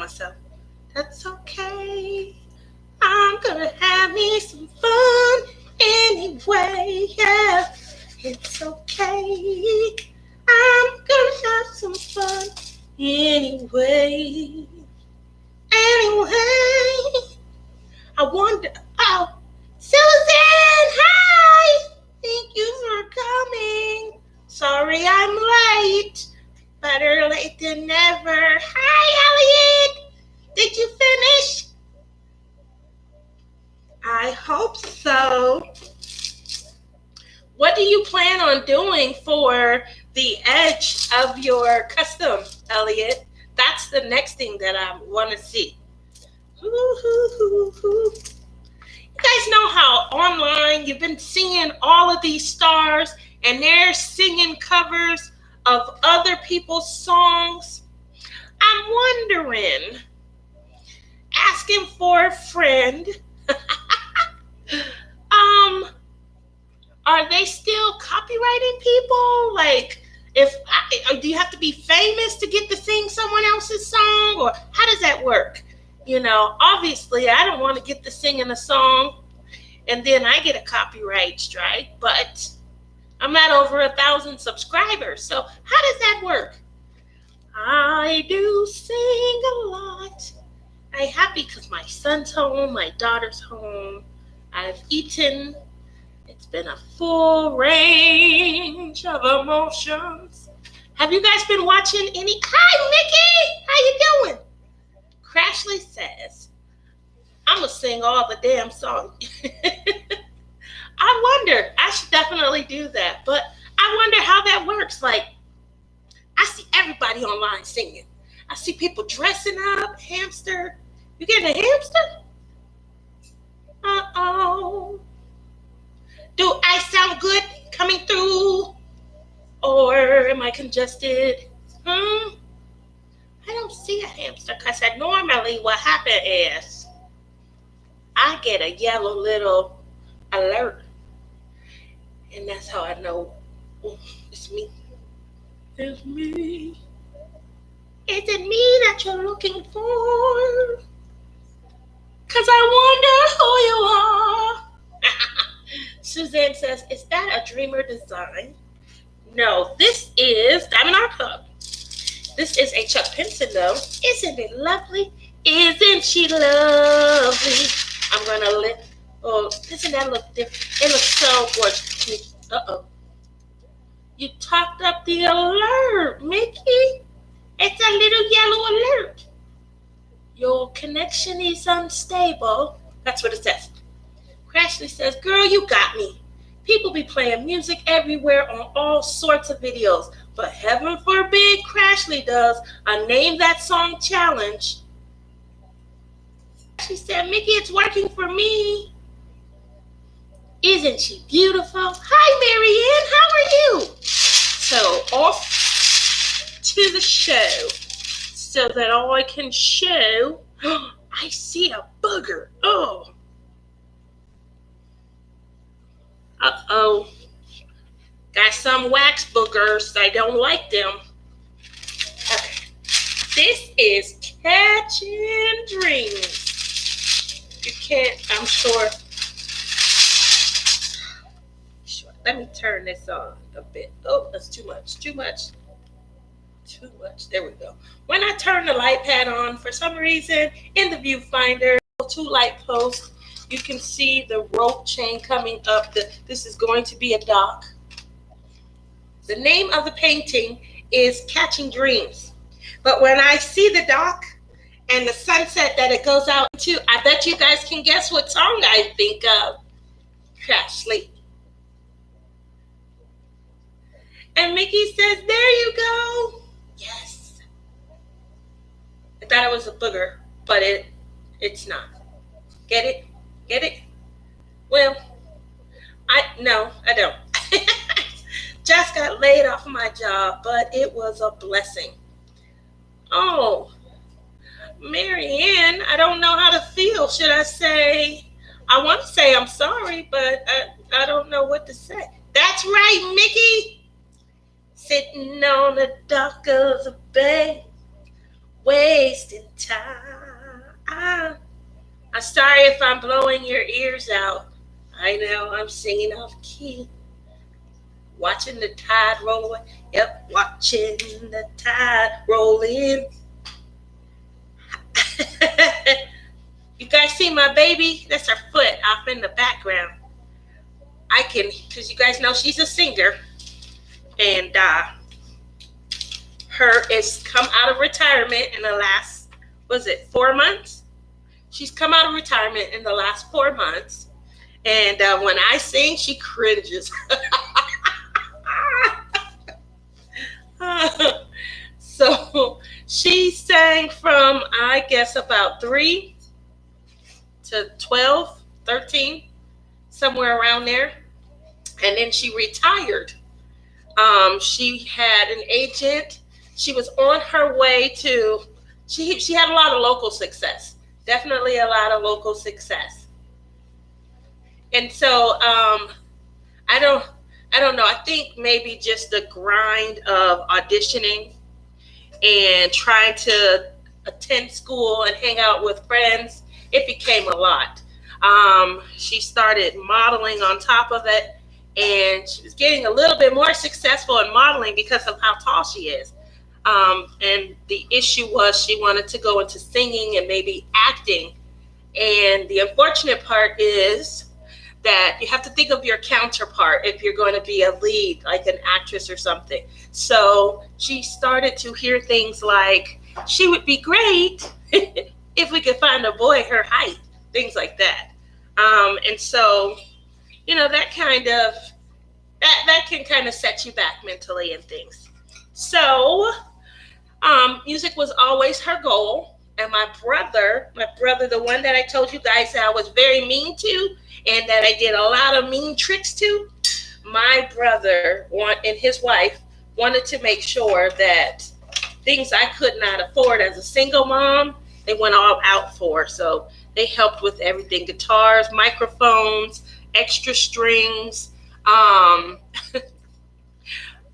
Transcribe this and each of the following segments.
myself. That's okay. I'm gonna have me some fun anyway. Yeah, it's okay. I'm gonna have some fun anyway. Anyway, I wonder. Oh, Susan, hi. Thank you for coming. Sorry I'm late. Better late than never. Hi, Elliot. Did you finish? I hope so. What do you plan on doing for the edge of your custom, Elliot? That's the next thing that I want to see. You guys know how online you've been seeing all of these stars and they're singing covers of other people's songs? I'm wondering, asking for a friend, um, are they still copyrighting people? Like, do you have to be famous to get to sing someone else's song, or how does that work? Obviously, I don't want to get to singing a song and then I get a copyright strike, but I'm not over 1,000 subscribers. So how does that work? I do sing a lot. I'm happy because my son's home, my daughter's home. I've eaten. It's been a full range of emotions. Have you guys been watching any? Hi, Mickey. How you doing? Crashly says, I'm going to sing all the damn songs. I wonder. I should definitely do that. But I wonder how that works. Like, I see everybody online singing. I see people dressing up, hamster. You getting a hamster? Uh-oh. Do I sound good coming through? Or am I congested? I don't see a hamster because normally what happens is I get a yellow little alert. And that's how I know it's me. It's me. Is it me that you're looking for? Because I wonder who you are. Suzanne says, is that a Dreamer design? No, this is Diamond Art Club. This is a Chuck Pinson, though. Isn't it lovely? Isn't she lovely? I'm going to lift. Oh, doesn't that look different? It looks so gorgeous. Uh-oh. You talked up the alert, Mickey. It's a little yellow alert. Your connection is unstable. That's what it says. Crashly says, girl, you got me. People be playing music everywhere on all sorts of videos. But heaven forbid Crashly does a Name That Song challenge. She said, Mickey, it's working for me. Isn't she beautiful? Hi, Marianne. How are you? So off to the show so that I can show. I see a booger. Oh. Uh-oh. Got some wax boogers. I don't like them. Okay. This is Catching Dreams. You can't, I'm sure. Let me turn this on a bit. Oh, that's too much. Too much. There we go. When I turn the light pad on, for some reason, in the viewfinder, 2 light posts, you can see the rope chain coming up. This is going to be a dock. The name of the painting is Catching Dreams. But when I see the dock and the sunset that it goes out to, I bet you guys can guess what song I think of. Crashly. And Mickey says, there you go. Yes. I thought it was a booger, but it's not. Get it? Get it? Well, I don't. Just got laid off of my job, but it was a blessing. Oh, Marianne, I don't know how to feel. Should I say, I want to say I'm sorry, but I don't know what to say. That's right, Mickey. Sitting on the dock of the bay, wasting time. I'm sorry if I'm blowing your ears out. I know I'm singing off key. Watching the tide roll away. Yep, watching the tide roll in. You guys see my baby? That's her foot off in the background. I can, because you guys know she's a singer. And her is come out of retirement in the last, was it 4 months? She's come out of retirement in the last 4 months. And when I sing, she cringes. So she sang from, I guess, about 3 to 12, 13, somewhere around there. And then she retired. She had an agent. She was on her way to, she had a lot of local success. Definitely a lot of local success. And so I don't know. I think maybe just the grind of auditioning and trying to attend school and hang out with friends, it became a lot. She started modeling on top of it, and she was getting a little bit more successful in modeling because of how tall she is. And the issue was she wanted to go into singing and maybe acting. And the unfortunate part is that you have to think of your counterpart if you're going to be a lead, like an actress or something. So she started to hear things like, she would be great if we could find a boy her height, things like that. And so, you know, that can kind of set you back mentally and things. So music was always her goal. And my brother, the one that I told you guys that I was very mean to and that I did a lot of mean tricks to, my brother and his wife wanted to make sure that things I could not afford as a single mom, they went all out for. So they helped with everything: guitars, microphones, extra strings.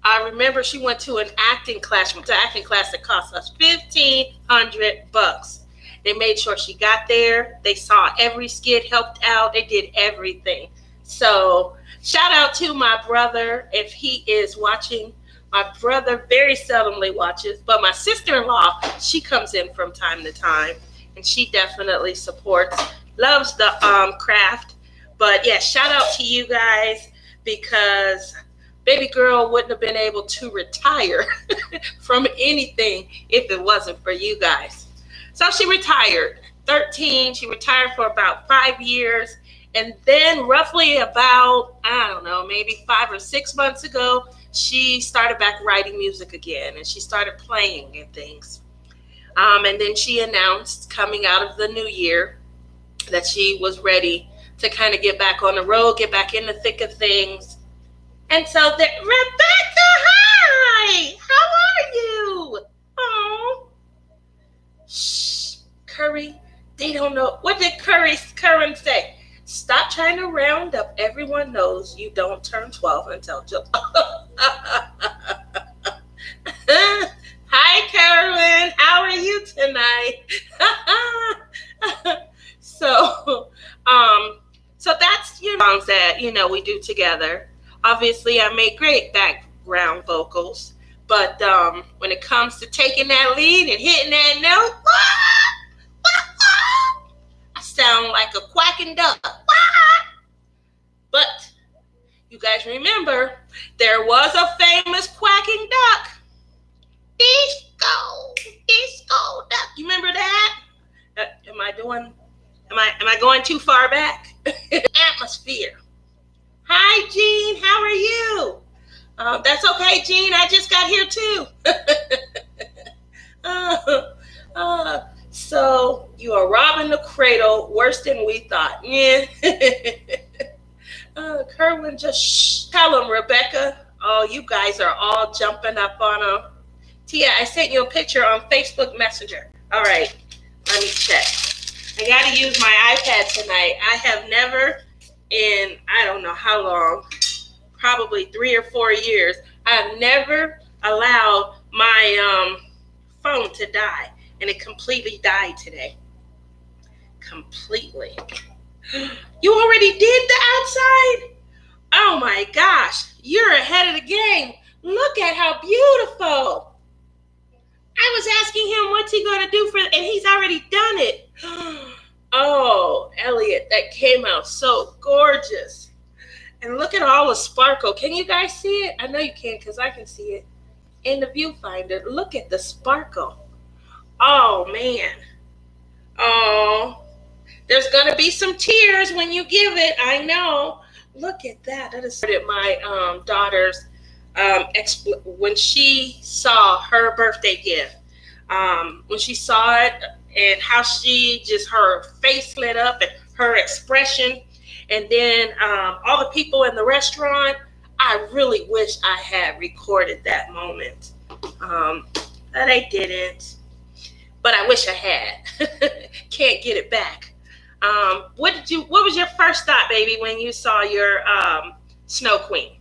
I remember she went to an acting class. She went to an acting class that cost us $1,500. They made sure she got there. They saw every skit, helped out. They did everything. So shout out to my brother if he is watching. My brother very seldomly watches, but my sister-in-law, she comes in from time to time, and she definitely supports, loves the craft. But yeah, shout out to you guys, because baby girl wouldn't have been able to retire from anything if it wasn't for you guys. So she retired, 13. She retired for about 5 years. And then roughly about, I don't know, maybe 5 or 6 months ago, she started back writing music again, and she started playing and things. And then she announced coming out of the new year that she was ready to kind of get back on the road, get back in the thick of things. And so, Rebecca, hi! How are you? Oh, shh, Curry. They don't know. What did Curran say? Stop trying to round up. Everyone knows you don't turn 12 until July. Hi, Curran. How are you tonight? So that's songs that we do together. Obviously, I make great background vocals, but when it comes to taking that lead and hitting that note, I sound like a quacking duck. But you guys remember, there was a famous quacking duck. Disco duck. You remember that? Am I going too far back? Atmosphere. Hi, Jean. How are you? That's okay, Jean. I just got here too. So you are robbing the cradle worse than we thought. Yeah. Kerwin, just shh. Tell him, Rebecca. Oh, you guys are all jumping up on him. Tia, I sent you a picture on Facebook Messenger. All right, let me check. I got to use my iPad tonight. I have never in, I don't know how long, probably 3 or 4 years, I have never allowed my phone to die. and it completely died today. Completely. You already did the outside? Oh my gosh, you're ahead of the game. Look at how beautiful. I was asking him what's he going to do for, and he's already done it. Oh, Elliot, that came out so gorgeous. And look at all the sparkle. Can you guys see it? I know you can because I can see it in the viewfinder. Look at the sparkle. Oh, man. Oh, there's going to be some tears when you give it. I know. Look at that. That is my daughter's when she saw her birthday gift. When she saw it and how her face lit up and her expression. And then all the people in the restaurant, I really wish I had recorded that moment. But I didn't. But I wish I had. Can't get it back. What was your first thought, baby, when you saw your Snow Queen?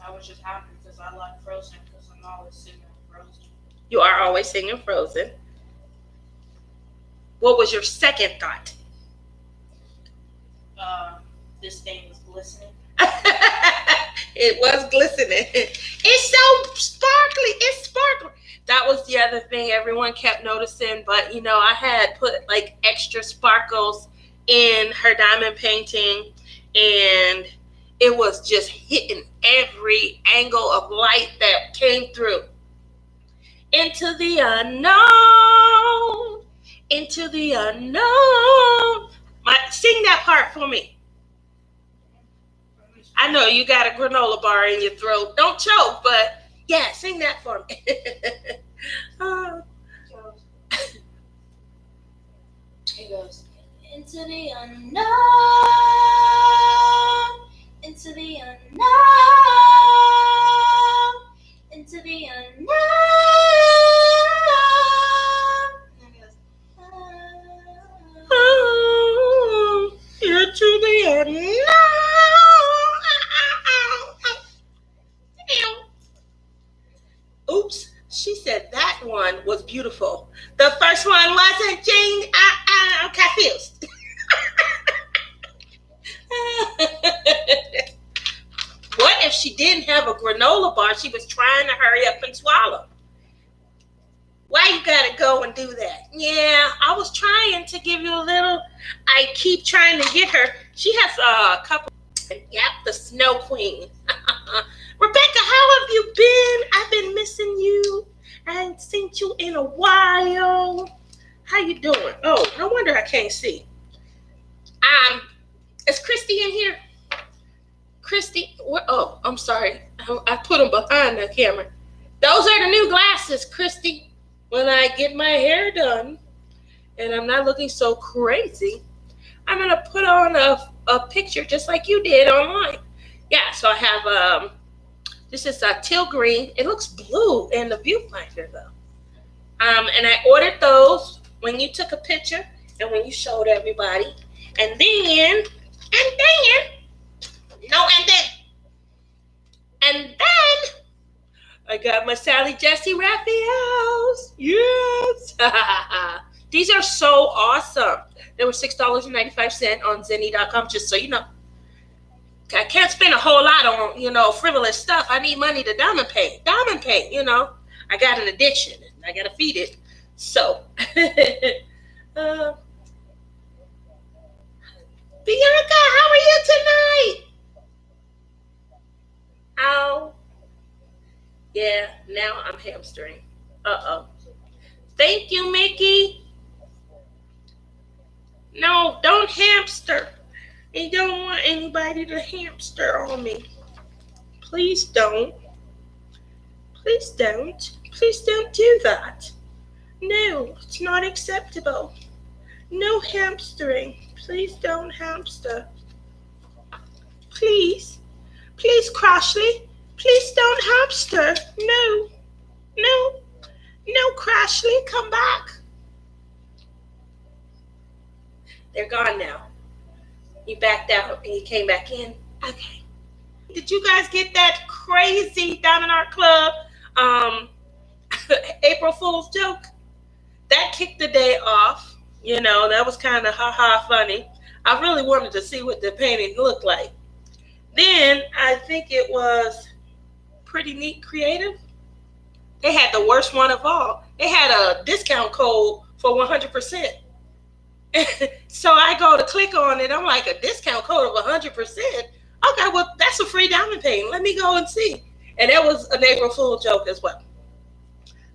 I was just happy because I like Frozen because I'm always singing Frozen. You are always singing Frozen. What was your second thought? This thing was glistening. It was glistening. It's so sparkly. It's sparkly. That was the other thing everyone kept noticing. But, I had put like extra sparkles in her diamond painting. And it was just hitting every angle of light that came through. Into the unknown. Into the unknown. Sing that part for me. I know you got a granola bar in your throat. Don't choke, but yeah, sing that for me. It goes, into the unknown, into the unknown, into the unknown. And it goes, Into the unknown. Oops, she said that one was beautiful. The first one wasn't, Jane. I'm confused. What if she didn't have a granola bar? She was trying to hurry up and swallow. Why you gotta go and do that? Yeah, I was trying to give you a little. I keep trying to get her. She has a couple. Yep, the Snow Queen. Rebecca, how have you been? I've been missing you. I ain't seen you in a while. How you doing? Oh, no wonder I can't see. Is Christy in here? Christy, oh, I'm sorry. I put them behind the camera. Those are the new glasses, Christy. When I get my hair done and I'm not looking so crazy, I'm going to put on a picture just like you did online. Yeah, so I have, this is a teal green. It looks blue in the viewfinder though. And I ordered those when you took a picture and when you showed everybody. And then, I got my Sally Jesse Raphaels. Yes. These are so awesome. They were $6.95 on Zenny.com, just so you know. I can't spend a whole lot on, frivolous stuff. I need money to diamond paint. I got an addiction. I got to feed it. So, Bianca, how are you tonight? Oh, yeah, now I'm hamstering. Uh-oh. Thank you, Mickey. No, don't hamster. I don't want anybody to hamster on me. Please don't. Please don't. Please don't do that. No, it's not acceptable. No hamstering. Please don't hamster. Please. Please, Crashly. Please don't hamster. No. No. No, Crashly, come back. They're gone now. You backed out and you came back in. Okay. Did you guys get that crazy Diamond Art Club April Fool's joke. That kicked the day off. That was kind of ha ha funny. I really wanted to see what the painting looked like. Then I think it was Pretty Neat Creative. They had the worst one of all. They had a discount code for 100%. So I go to click on it. I'm like, a discount code of 100%? Okay, well, that's a free diamond painting. Let me go and see. And that was an April Fool joke as well.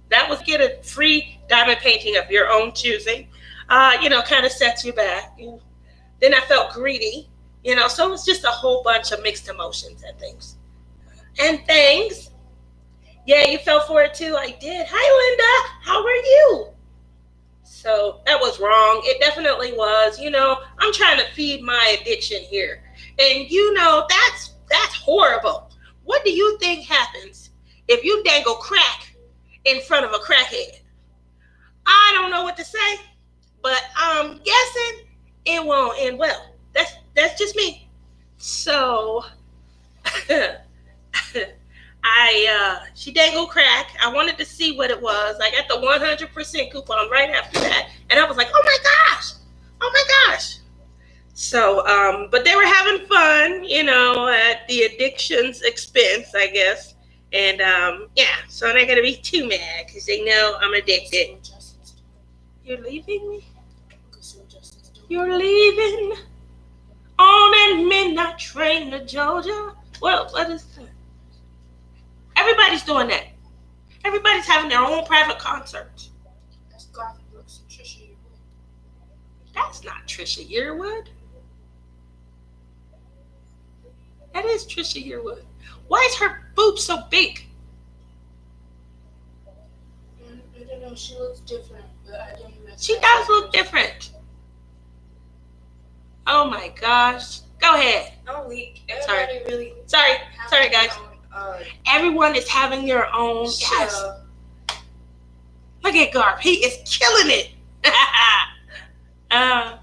That was get a free diamond painting of your own choosing. Kind of sets you back. Then I felt greedy. So it was just a whole bunch of mixed emotions and things. And things. Yeah, you fell for it too. I did. Hi, Linda. How are you? So that was wrong. It definitely was. I'm trying to feed my addiction here. And that's horrible. What do you think happens if you dangle crack in front of a crackhead? I don't know what to say, but I'm guessing it won't end well. That's just me. So she dangled crack. I wanted to see what it was. I got the 100% coupon right after that, and I was like, oh my gosh. So, but they were having fun, at the addiction's expense, I guess. And so they're gonna be too mad because they know I'm addicted. You're leaving me? You're leaving on a midnight train to Georgia. Well, what is that? Everybody's doing that. Everybody's having their own private concerts. That's Garth Brooks and Trisha Yearwood. That's not Trisha Yearwood. That is Trisha Yearwood. Why is her boob so big? I don't know. She looks different, but I don't know. She does look different. Oh my gosh. Go ahead. No leak. Everybody really. Sorry, guys. Everyone is having their own. Yes. Look at Garp. He is killing it. I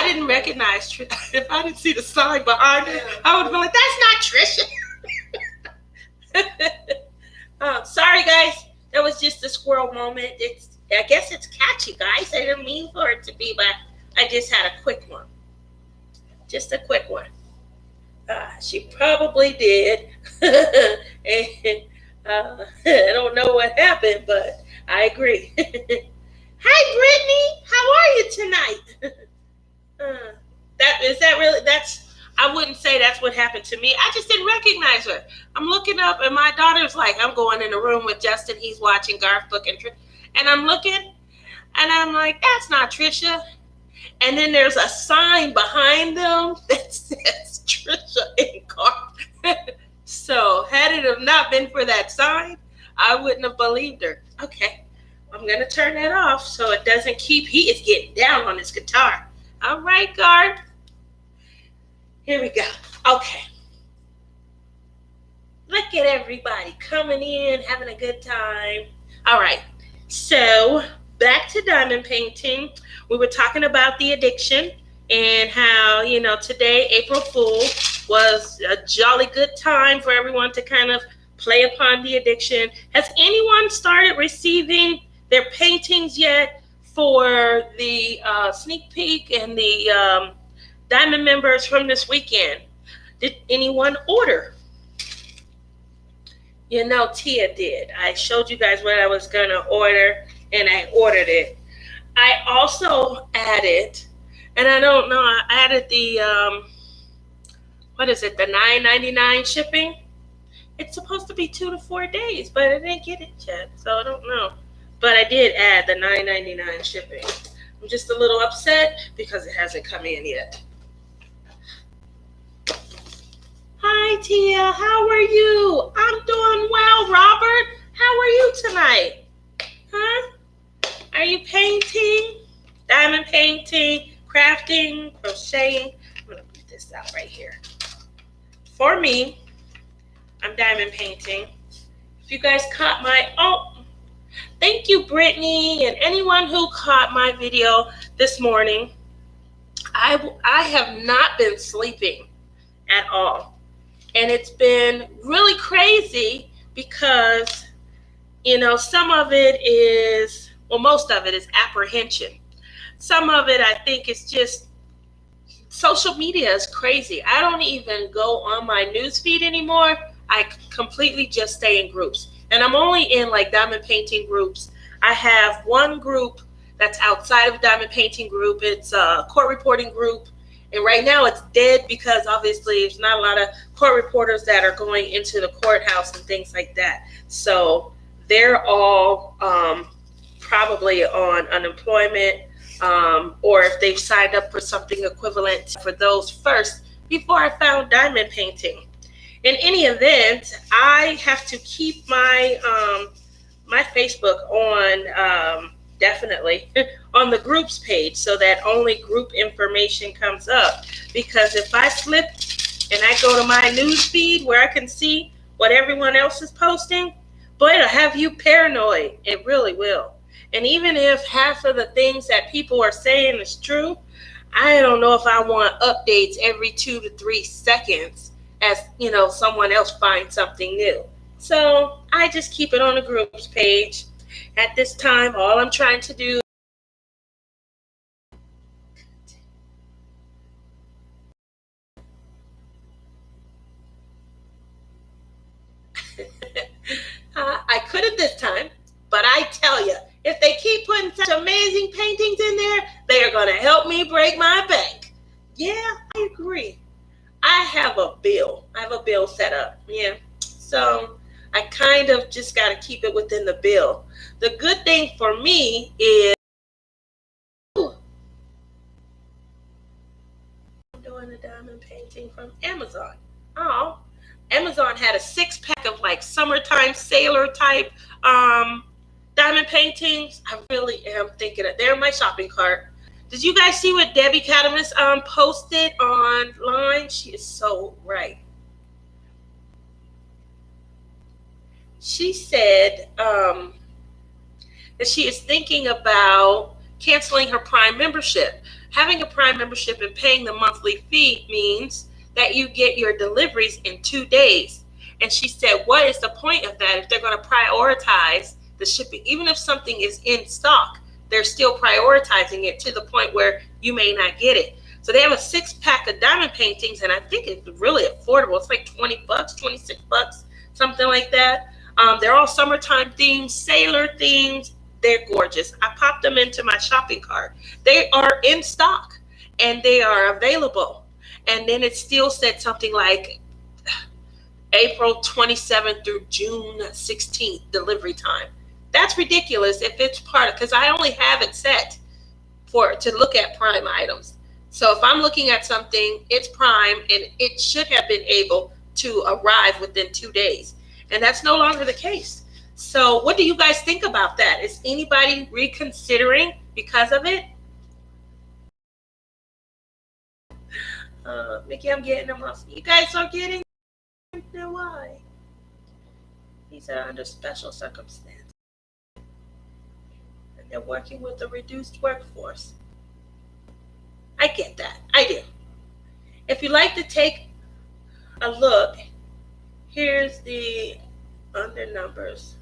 didn't recognize Trisha. If I didn't see the sign behind it, I would have been like, that's not Trisha. Sorry, guys. That was just a squirrel moment. I guess it's catchy, guys. I didn't mean for it to be, but I just had a quick one. Just a quick one. She probably did. And I don't know what happened, but I agree. Hi, Brittany. How are you tonight? I wouldn't say that's what happened to me. I just didn't recognize her. I'm looking up, and my daughter's like, I'm going in the room with Justin. He's watching Garth Book, and I'm looking, and I'm like, that's not Trisha. And then there's a sign behind them that says Trisha and Garth. So had it have not been for that sign, I wouldn't have believed her. Okay, I'm going to turn that off so it doesn't keep. He is getting down on his guitar. All right, Garth. Here we go. Okay. Look at everybody coming in, having a good time. All right. So back to diamond painting. We were talking about the addiction and how, today, April Fool, was a jolly good time for everyone to kind of play upon the addiction. Has anyone started receiving their paintings yet for the sneak peek and the diamond members from this weekend? Did anyone order? Tia did. I showed you guys what I was going to order, and I ordered it. I also added, and I don't know, I added the, the $9.99 shipping. It's supposed to be 2 to 4 days, but I didn't get it yet, so I don't know. But I did add the $9.99 shipping. I'm just a little upset because it hasn't come in yet. Hi, Tia. How are you? I'm doing well, Robert. How are you tonight? Huh? Are you painting? Diamond painting, crafting, crocheting? I'm going to put this out right here. For me, I'm diamond painting. If you guys caught thank you, Brittany, and anyone who caught my video this morning. I have not been sleeping at all. And it's been really crazy because Some of it is, well, most of it is apprehension. Some of it, I think, is just social media is crazy. I don't even go on my news feed anymore. I completely just stay in groups. And I'm only in like diamond painting groups. I have one group that's outside of diamond painting group. It's a court reporting group. And right now it's dead because obviously there's not a lot of court reporters that are going into the courthouse and things like that. So they're all probably on unemployment, or if they've signed up for something equivalent for those first before I found diamond painting. In any event, I have to keep my Facebook on, definitely on the groups page so that only group information comes up. Because if I slip and I go to my news feed where I can see what everyone else is posting, boy, it'll have you paranoid. It really will. And even if half of the things that people are saying is true, I don't know if I want updates every 2 to 3 seconds as someone else finds something new. So I just keep it on the groups page. At this time, all I'm trying to do I could have this time, but I tell you, if they keep putting such amazing paintings in there, they are going to help me break my bank. Yeah, I agree. I have a bill. I have a bill set up. Yeah. So I kind of just got to keep it within the bill. The good thing for me is I'm doing a diamond painting from Amazon. Oh, Amazon had a 6 pack of like summertime sailor type diamond paintings. I really am thinking of they're in my shopping cart. Did you guys see what Debbie Catamus posted online? She is so right. She said that she is thinking about canceling her Prime membership. Having a Prime membership and paying the monthly fee means that you get your deliveries in 2 days. And she said, what is the point of that if they're going to prioritize the shipping? Even if something is in stock, they're still prioritizing it to the point where you may not get it. So they have a 6 pack of diamond paintings, and I think it's really affordable. It's like $20, $26, something like that. They're all summertime themes, sailor themes. They're gorgeous. I popped them into my shopping cart. They are in stock and they are available. And then it still said something like April 27th through June 16th delivery time. That's ridiculous if it's part of, because I only have it set for to look at Prime items. So if I'm looking at something, it's Prime and it should have been able to arrive within 2 days. And that's no longer the case. So what do you guys think about that? Is anybody reconsidering because of it? Mickey, I'm getting them off. You guys are getting them? Why? These are under special circumstances. And they're working with a reduced workforce. I get that. I do. If you'd like to take a look, here's the under numbers.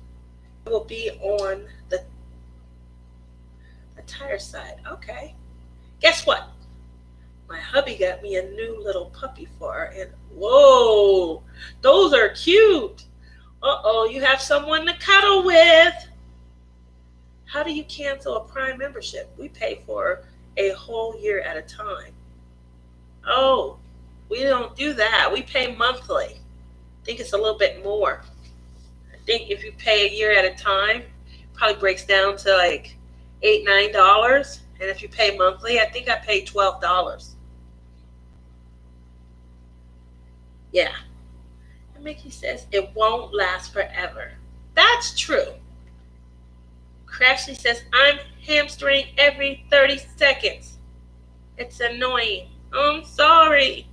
It will be on the tire side. Okay. Guess what? My hubby got me a new little puppy for her, and whoa, those are cute. Uh-oh, you have someone to cuddle with. How do you cancel a Prime membership? We pay for a whole year at a time. Oh, we don't do that. We pay monthly. I think it's a little bit more. I think if you pay a year at a time, it probably breaks down to like $8, $9. And if you pay monthly, I think I pay $12. Yeah. And Mickey says it won't last forever. That's true. Crashly says I'm hamstering every 30 seconds. It's annoying. I'm sorry.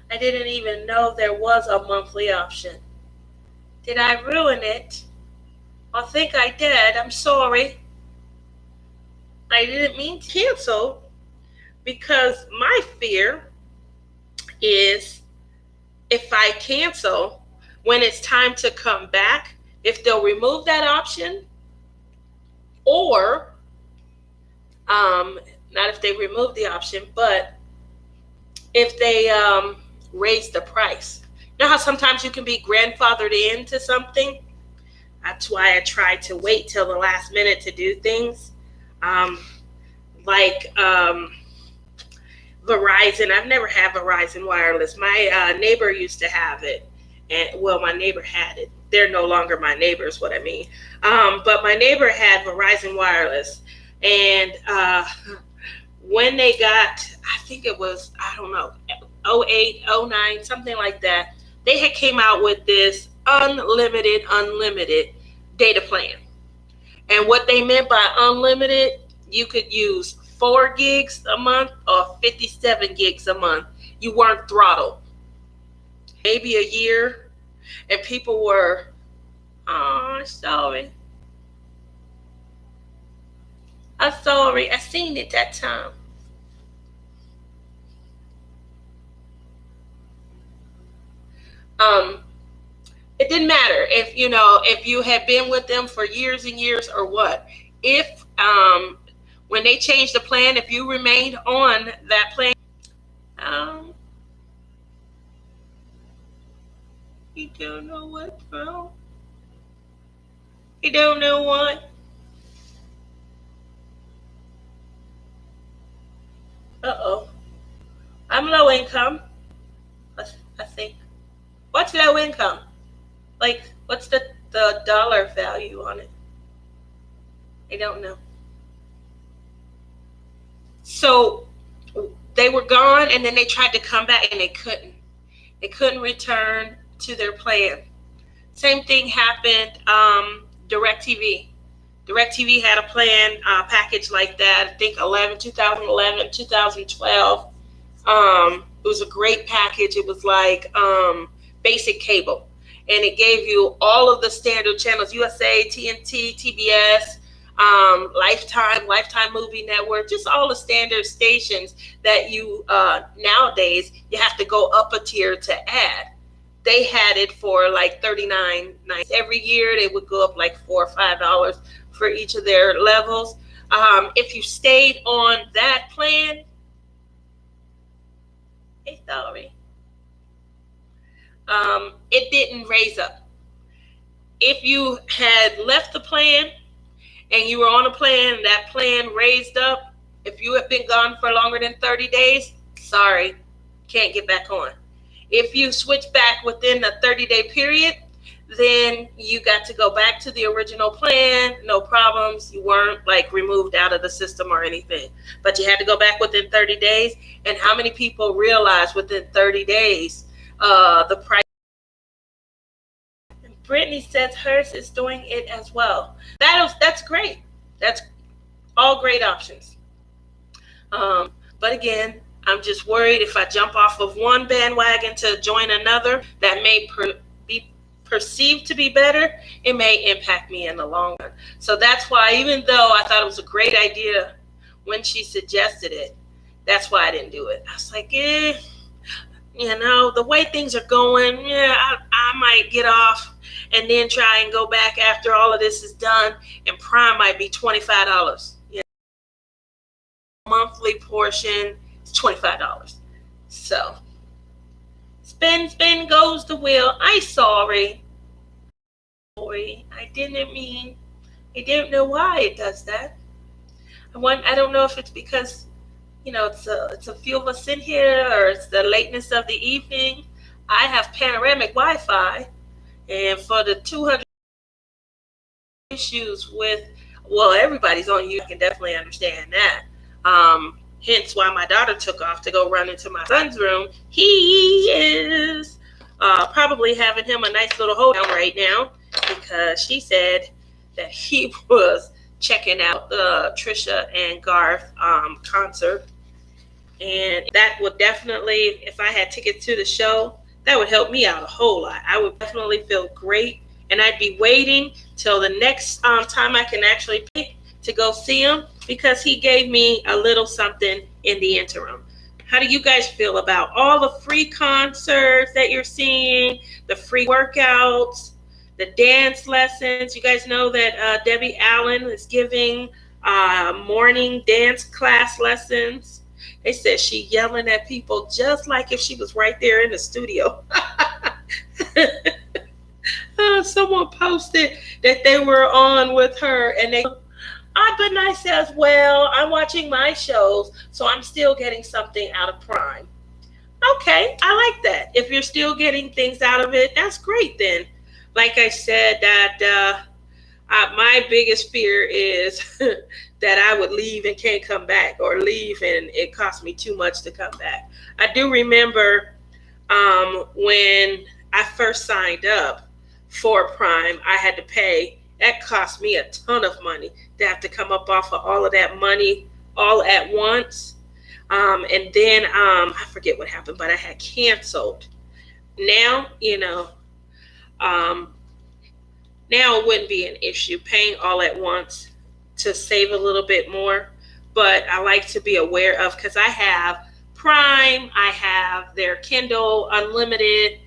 I didn't even know there was a monthly option. Did I ruin it? I think I did. I'm sorry. I didn't mean to cancel because my fear is if I cancel, when it's time to come back, if they'll remove that option, or not if they remove the option, but if they raise the price. You know how sometimes you can be grandfathered into something? That's why I try to wait till the last minute to do things. Um, like Verizon. I've never had Verizon Wireless. My neighbor used to have it. And well, my neighbor had it. They're no longer my neighbors, what I mean. But my neighbor had Verizon Wireless. And when they got, I think it was, I don't know, '08, '09, something like that, they had came out with this unlimited data plan. And what they meant by unlimited, you could use 4 gigs a month or 57 gigs a month. You weren't throttled. Maybe a year, and people were, oh, sorry. I'm sorry. I seen it that time. Um, it didn't matter if you had been with them for years and years or what. If when they changed the plan, if you remained on that plan, um, you don't know what, bro. You don't know what. Uh-oh. I'm low income. I think. What's low income? Like, what's the dollar value on it? I don't know. So they were gone, and then they tried to come back, and they couldn't. They couldn't return to their plan. Same thing happened. DirecTV. DirecTV had a plan package like that. I think 2011, 2012. It was a great package. It was like basic cable, and it gave you all of the standard channels: USA, TNT, TBS, Lifetime Movie Network, just all the standard stations that you nowadays you have to go up a tier to add. They had it for like $39.90 every year. They would go up like $4 or $5 for each of their levels. If you stayed on that plan, hey, sorry, it didn't raise up. If you had left the plan and you were on a plan, that plan raised up. If you have been gone for longer than 30 days, sorry, can't get back on. If you switch back within a 30-day period, then you got to go back to the original plan. No problems. You weren't like removed out of the system or anything, but you had to go back within 30 days. And how many people realize within 30 days the price? Brittany says hers is doing it as well. That's great. That's all great options. But again, I'm just worried if I jump off of one bandwagon to join another that may be perceived to be better, it may impact me in the long run. So that's why, even though I thought it was a great idea when she suggested it, that's why I didn't do it. I was like, the way things are going, I might get off and then try and go back after all of this is done, and Prime might be $25. Monthly portion is $25. So spin goes the wheel. I sorry. I didn't mean. I don't know why it does that. I don't know if it's because it's a few of us in here, or it's the lateness of the evening. I have panoramic Wi-Fi, and for the 200 issues with, well, everybody's on you. I can definitely understand that. Hence why my daughter took off to go run into my son's room. He is probably having him a nice little hold down right now, because she said that he was checking out the Trisha and Garth concert. And that would definitely, if I had tickets to the show, that would help me out a whole lot. I would definitely feel great. And I'd be waiting till the next time I can actually pay to go see him, because he gave me a little something in the interim. How do you guys feel about all the free concerts that you're seeing, the free workouts, the dance lessons. You guys know that Debbie Allen is giving morning dance class lessons. They said she yelling at people just like if she was right there in the studio. Someone posted that they were on with her and they but nice says, well, I'm watching my shows, so I'm still getting something out of Prime. Okay, I like that. If you're still getting things out of it, that's great then. Like I said, that my biggest fear is that I would leave and can't come back, or leave and it costs me too much to come back. I do remember when I first signed up for Prime, I had to pay. That cost me a ton of money to have to come up off of all of that money all at once. And then I forget what happened, but I had canceled. Now, um, now it wouldn't be an issue paying all at once to save a little bit more. But I like to be aware of, because I have Prime, I have their Kindle Unlimited,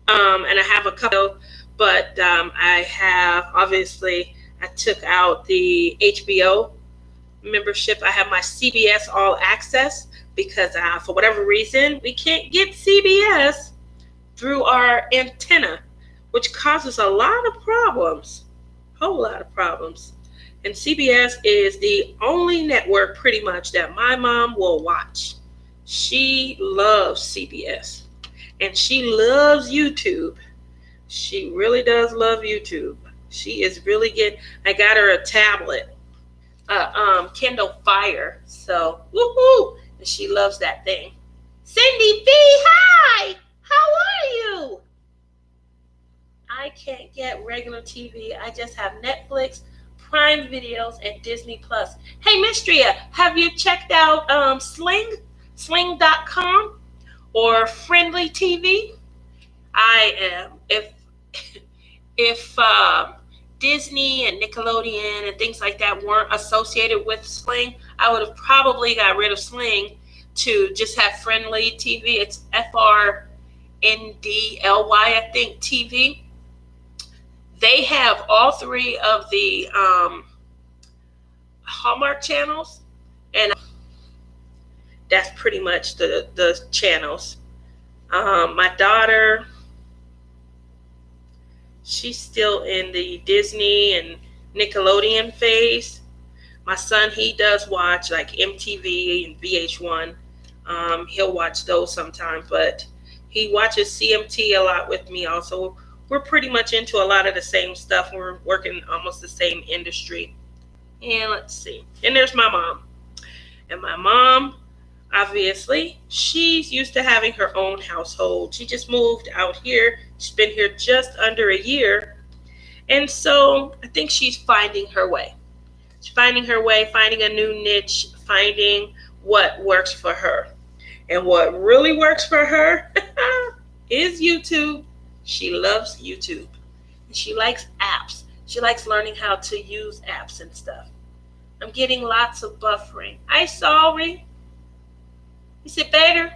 and I have a couple, but I have, obviously, I took out the HBO membership. I have my CBS All Access because for whatever reason, we can't get CBS through our antenna, which causes a lot of problems, whole lot of problems. And CBS is the only network pretty much that my mom will watch. She loves CBS and she loves YouTube. She really does love YouTube. She is really getting, I got her a tablet, Kindle Fire. So, woohoo! And she loves that thing. Cindy B, hi! How are you? I can't get regular TV. I just have Netflix, Prime Videos, and Disney Plus. Hey, Mistria, have you checked out Sling.com or Friendly TV? I am. If Disney and Nickelodeon and things like that weren't associated with Sling, I would have probably got rid of Sling to just have Friendly TV. It's FRNDLY, I think, TV. They have all three of the Hallmark channels, and that's pretty much the channels. My daughter, she's still in the Disney and Nickelodeon phase. My son, he does watch like MTV and VH1. He'll watch those sometimes, but he watches CMT a lot with me also. We're pretty much into a lot of the same stuff. We're working almost the same industry. And let's see. And there's my mom. And my mom, obviously, she's used to having her own household. She just moved out here. She's been here just under a year. And so I think she's finding her way. She's finding her way, finding a new niche, finding what works for her. And what really works for her is YouTube. She loves YouTube. And she likes apps. She likes learning how to use apps and stuff. I'm getting lots of buffering. I'm sorry. Is it better?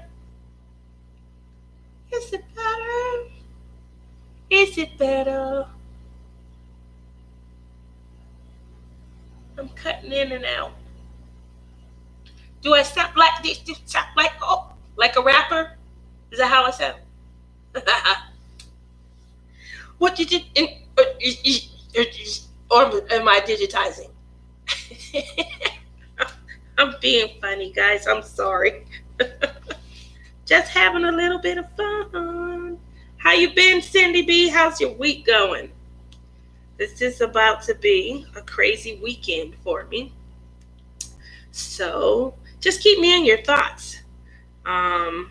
Is it better? Is it better? I'm cutting in and out. Do I sound like this? Do I sound like a rapper? Is that how I sound? What did you? Or am I digitizing? I'm being funny, guys. I'm sorry. Just having a little bit of fun. How you been, Cindy B? How's your week going? This is about to be a crazy weekend for me. So just keep me in your thoughts. Yeah.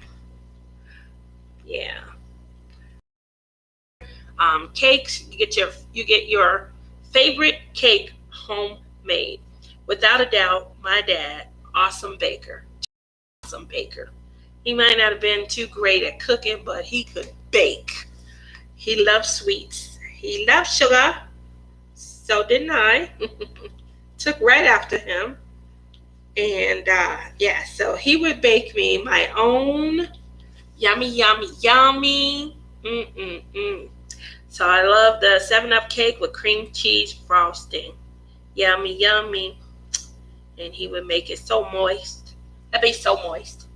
Cakes. You get your favorite cake homemade. Without a doubt, my dad, awesome baker. Awesome baker. He might not have been too great at cooking, but he could bake. He loved sweets. He loved sugar. So didn't I. Took right after him. And yeah, so he would bake me my own yummy, yummy, yummy. So I love the 7-Up cake with cream cheese frosting. Yummy, yummy. And he would make it so moist. That'd be so moist.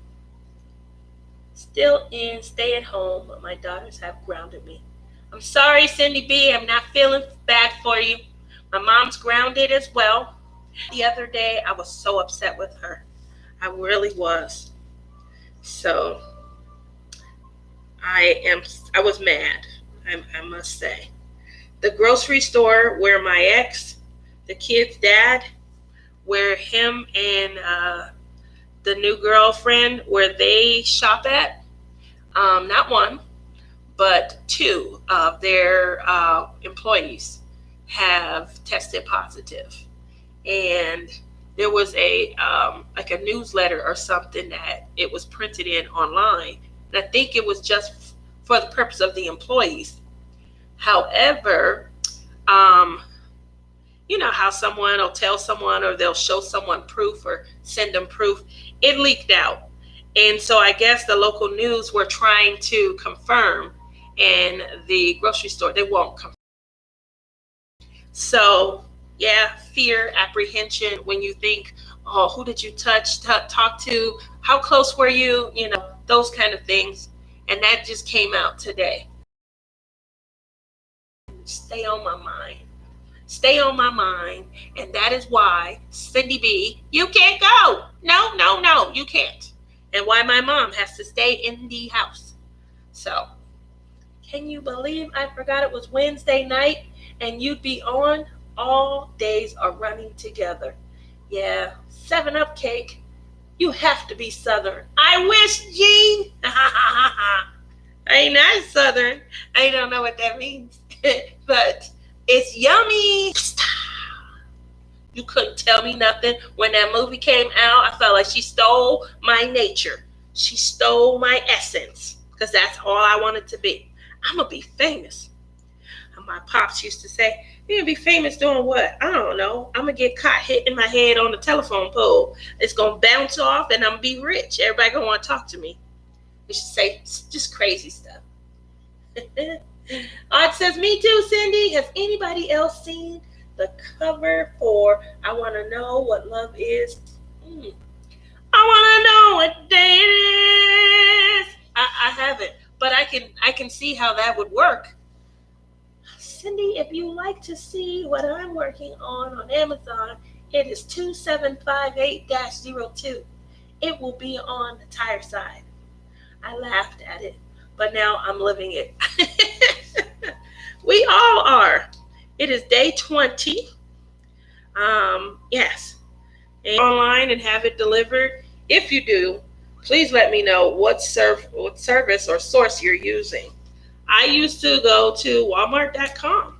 Still in stay at home, but my daughters have grounded me. I'm sorry, Cindy B. I'm not feeling bad for you. My mom's grounded as well. The other day, I was so upset with her. I really was. So I was mad, I must say. The grocery store where my ex, the kid's dad, where him and the new girlfriend, where they shop at, not one, but two of their employees have tested positive. And there was a like a newsletter or something that it was printed in online. And I think it was just for the purpose of the employees. However, um, you know how someone will tell someone or they'll show someone proof or send them proof. It leaked out. And so I guess the local news were trying to confirm, and the grocery store, they won't confirm. So, yeah, fear, apprehension when you think, oh, who did you touch, talk to? How close were you? You know, those kind of things. And that just came out today. Stay on my mind. Stay on my mind. And that is why, Cindy B, you can't go. No, no, no, you can't. And why my mom has to stay in the house. So, can you believe I forgot it was Wednesday night and you'd be on? All days are running together. Yeah, 7-Up cake. You have to be Southern. I wish, Gene. I ain't not Southern. I don't know what that means. But it's yummy. You couldn't tell me nothing. When that movie came out, I felt like she stole my nature. She stole my essence. Because that's all I wanted to be. I'm going to be famous. And my pops used to say, you're going to be famous doing what? I don't know. I'm going to get caught hitting my head on the telephone pole. It's going to bounce off and I'm going to be rich. Everybody going to want to talk to me. They should say just crazy stuff. Odd says, me too, Cindy. Has anybody else seen the cover for I Want to Know What Love Is? I want to know what day it is. I haven't, but I can see how that would work. Cindy, if you like to see what I'm working on Amazon, it is 2758-02. It will be on the tire side. I laughed at it, but now I'm living it. We all are. It is day 20. Yes. And online and have it delivered. If you do, please let me know what service or source you're using. I used to go to Walmart.com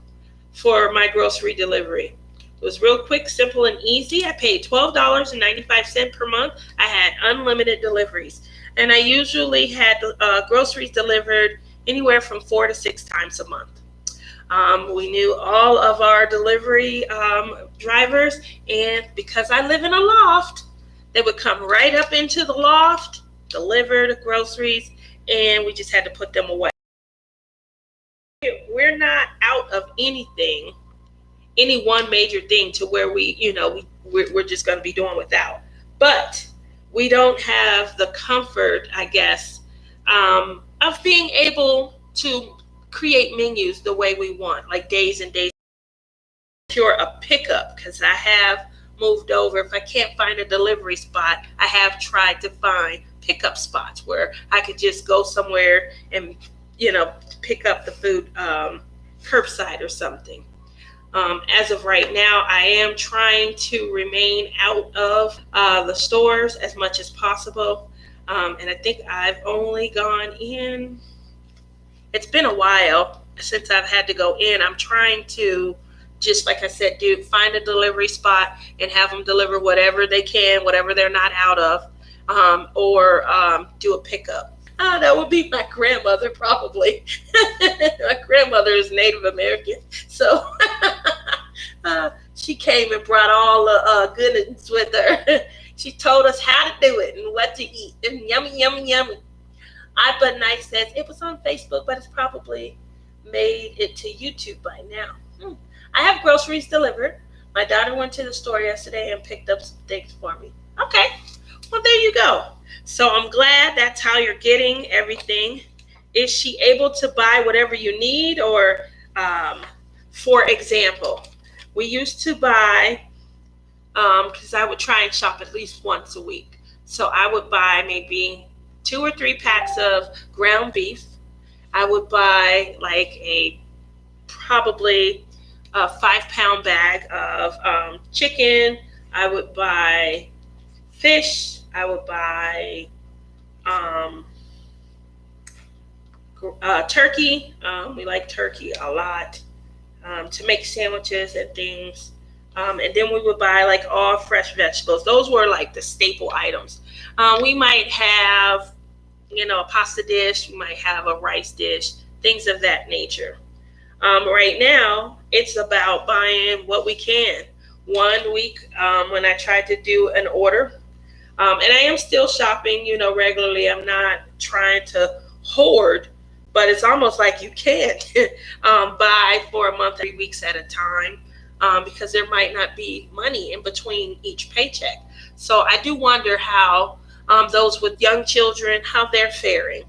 for my grocery delivery. It was real quick, simple, and easy. I paid $12.95 per month. I had unlimited deliveries. And I usually had groceries delivered anywhere from 4 to 6 times a month. We knew all of our delivery drivers, and because I live in a loft, they would come right up into the loft, deliver the groceries, and we just had to put them away. We're not out of anything, any one major thing to where we're just going to be doing without. But we don't have the comfort, I guess, of being able to create menus the way we want, like days and days. You're a pickup, because I have moved over. If I can't find a delivery spot, I have tried to find pickup spots where I could just go somewhere and pick up the food curbside or something. As of right now, I am trying to remain out of the stores as much as possible. And I think I've only gone in, it's been a while since I've had to go in. I'm trying to, just like I said, find a delivery spot and have them deliver whatever they can, whatever they're not out of, or do a pickup. That would be my grandmother, probably. My grandmother is Native American, so she came and brought all the goodness with her. She told us how to do it and what to eat, and yummy, yummy, yummy. But Nice says it was on Facebook, but it's probably made it to YouTube by now. I have groceries delivered. My daughter went to the store yesterday and picked up some things for me. Okay, well, there you go. So I'm glad that's how you're getting everything. Is she able to buy whatever you need? Or, for example, we used to buy, because I would try and shop at least once a week. So I would buy maybe 2 or 3 packs of ground beef. I would buy like a probably a 5 pound bag of chicken. I would buy fish. I would buy um, turkey. We like turkey a lot, to make sandwiches and things. And then we would buy like all fresh vegetables. Those were like the staple items. We might have, a pasta dish. We might have a rice dish, things of that nature. Right now, it's about buying what we can. One week, when I tried to do an order, and I am still shopping, regularly. I'm not trying to hoard, but it's almost like you can't buy for a month, 3 weeks at a time, because there might not be money in between each paycheck. So I do wonder how, those with young children, how they're faring.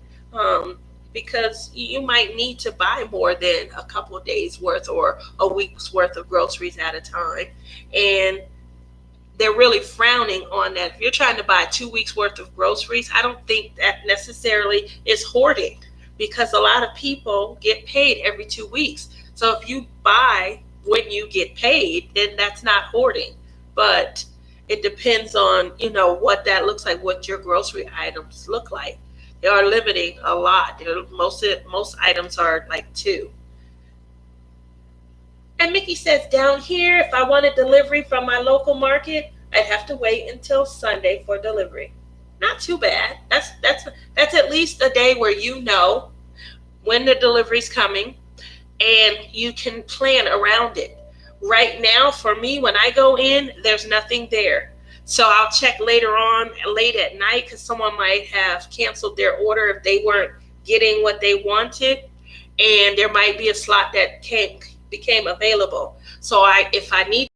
Because you might need to buy more than a couple of days worth or a week's worth of groceries at a time. And they're really frowning on that. If you're trying to buy 2 weeks worth of groceries, I don't think that necessarily is hoarding, because a lot of people get paid every 2 weeks. So if you buy when you get paid, then that's not hoarding. But it depends on, what that looks like, what your grocery items look like. They are limiting a lot. Most items are like two. And Mickey says, down here, if I wanted delivery from my local market, I'd have to wait until Sunday for delivery. Not too bad. That's at least a day where you know when the delivery's coming, and you can plan around it. Right now, for me, when I go in, there's nothing there. So I'll check later on, late at night, because someone might have canceled their order if they weren't getting what they wanted, and there might be a slot that became available. So if I need,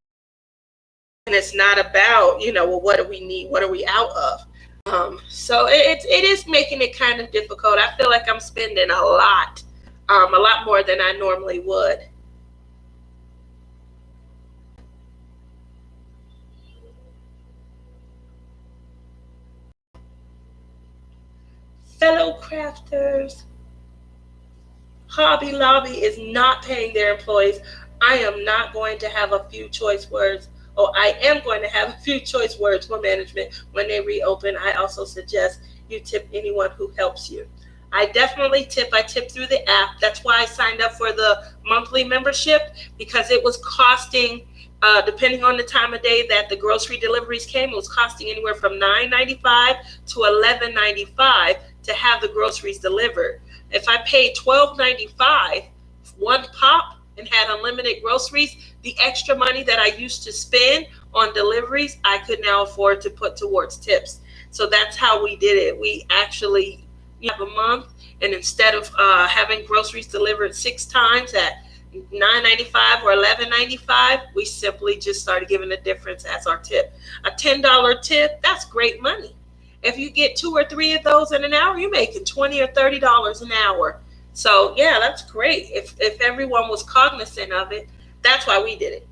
and it's not about, well, what do we need? What are we out of? So it is making it kind of difficult. I feel like I'm spending a lot more than I normally would. Fellow crafters, Hobby Lobby is not paying their employees. I am not going to have a few choice words. Oh, I am going to have a few choice words for management when they reopen. I also suggest you tip anyone who helps you. I definitely tip. I tip through the app. That's why I signed up for the monthly membership, because it was costing, depending on the time of day that the grocery deliveries came, it was costing anywhere from $9.95 to $11.95 to have the groceries delivered. If I paid $12.95 one pop and had unlimited groceries, the extra money that I used to spend on deliveries, I could now afford to put towards tips. So that's how we did it. We actually have a month, and instead of having groceries delivered 6 times at $9.95 or $11.95, we simply just started giving the difference as our tip. A $10 tip, that's great money. If you get 2 or 3 of those in an hour, you're making $20 or $30 an hour. So yeah, that's great. If everyone was cognizant of it, that's why we did it.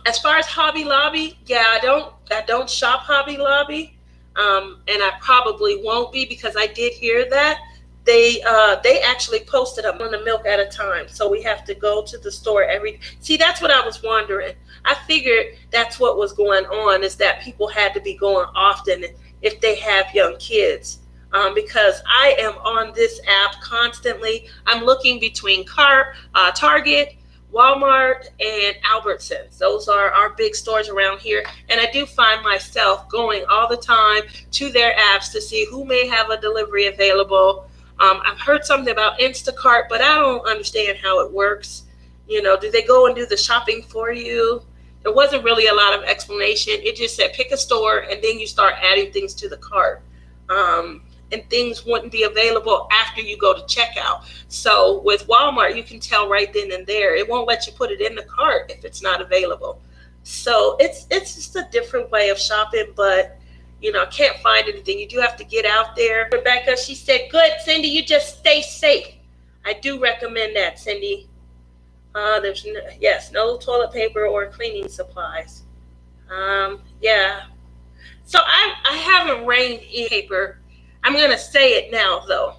As far as Hobby Lobby, yeah, I don't shop Hobby Lobby, and I probably won't be, because I did hear that they actually posted a gallon of milk at a time, so we have to go to the store every. See, that's what I was wondering. I figured that's what was going on, is that people had to be going often if they have young kids. Because I am on this app constantly. I'm looking between Target, Walmart, and Albertsons. Those are our big stores around here. And I do find myself going all the time to their apps to see who may have a delivery available. I've heard something about Instacart, but I don't understand how it works. Do they go and do the shopping for you? There wasn't really a lot of explanation. It just said pick a store, and then you start adding things to the cart. and things wouldn't be available after you go to checkout. So with Walmart, you can tell right then and there. It won't let you put it in the cart if it's not available. So it's just a different way of shopping, but I can't find anything. You do have to get out there. Rebecca, she said, good, Cindy, you just stay safe. I do recommend that, Cindy. There's no toilet paper or cleaning supplies. Yeah. So I haven't reigned in paper. I'm gonna say it now though.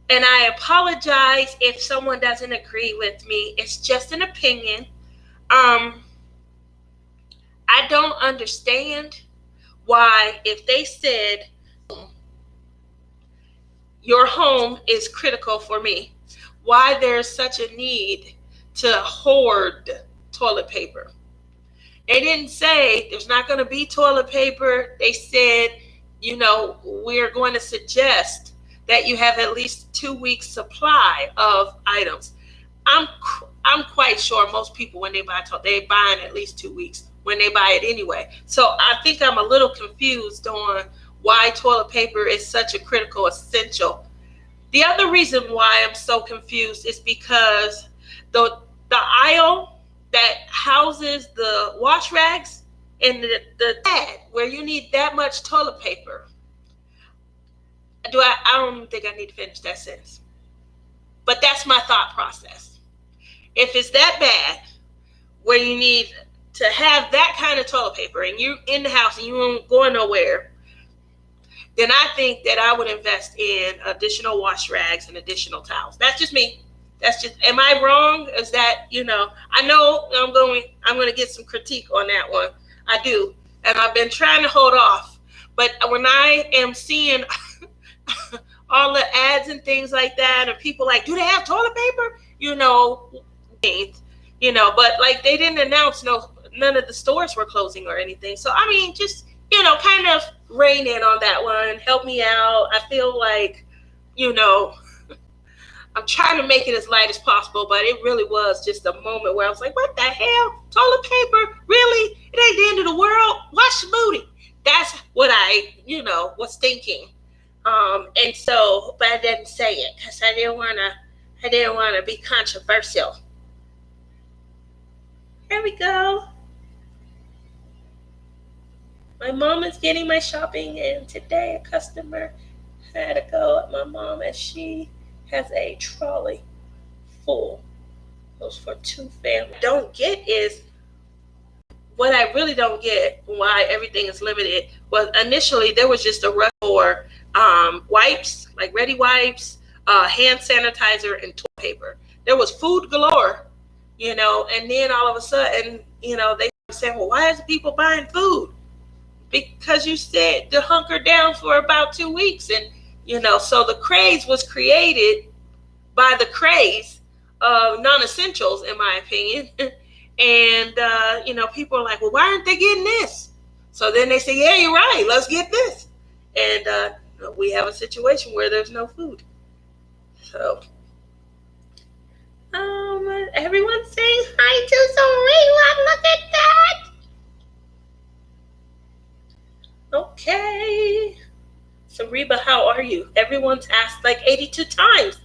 And I apologize if someone doesn't agree with me. It's just an opinion. I don't understand why, if they said your home is critical for me, why there's such a need to hoard toilet paper. They didn't say there's not going to be toilet paper. They said, we're going to suggest that you have at least 2 weeks supply of items. I'm quite sure most people, when they buy toilet, they buy in at least 2 weeks when they buy it anyway. So I think I'm a little confused on why toilet paper is such a critical essential. The other reason why I'm so confused is because the aisle that houses the wash rags and the ad where you need that much toilet paper. I don't think I need to finish that sentence. But that's my thought process. If it's that bad where you need to have that kind of toilet paper and you're in the house and you won't go nowhere, then I think that I would invest in additional wash rags and additional towels. That's just me. Am I wrong? Is that, I know I'm going to get some critique on that one. I do. And I've been trying to hold off. But when I am seeing all the ads and things like that, and people like, do they have toilet paper? But like they didn't announce none of the stores were closing or anything. So, I mean, just, kind of rein in on that one. Help me out. I feel like, I'm trying to make it as light as possible, but it really was just a moment where I was like, what the hell? Toilet paper? Really? It ain't the end of the world. Wash your booty. That's what I, was thinking. And so, but I didn't say it because I didn't want to be controversial. Here we go. My mom is getting my shopping, and today a customer had to go at my mom as she has a trolley full. Those for 2 families. Don't get is what I really don't get why everything is limited. Was initially there was just a rush for wipes, like ready wipes, hand sanitizer, and toilet paper. There was food galore, and then all of a sudden, they said, well, why is people buying food? Because you said to hunker down for about 2 weeks. And, so the craze was created by the craze of non-essentials, in my opinion. And, people are like, well, why aren't they getting this? So then they say, yeah, you're right. Let's get this. And we have a situation where there's no food. So everyone's saying hi to Sarah. Look at that. Okay. So Reba, how are you? Everyone's asked like 82 times.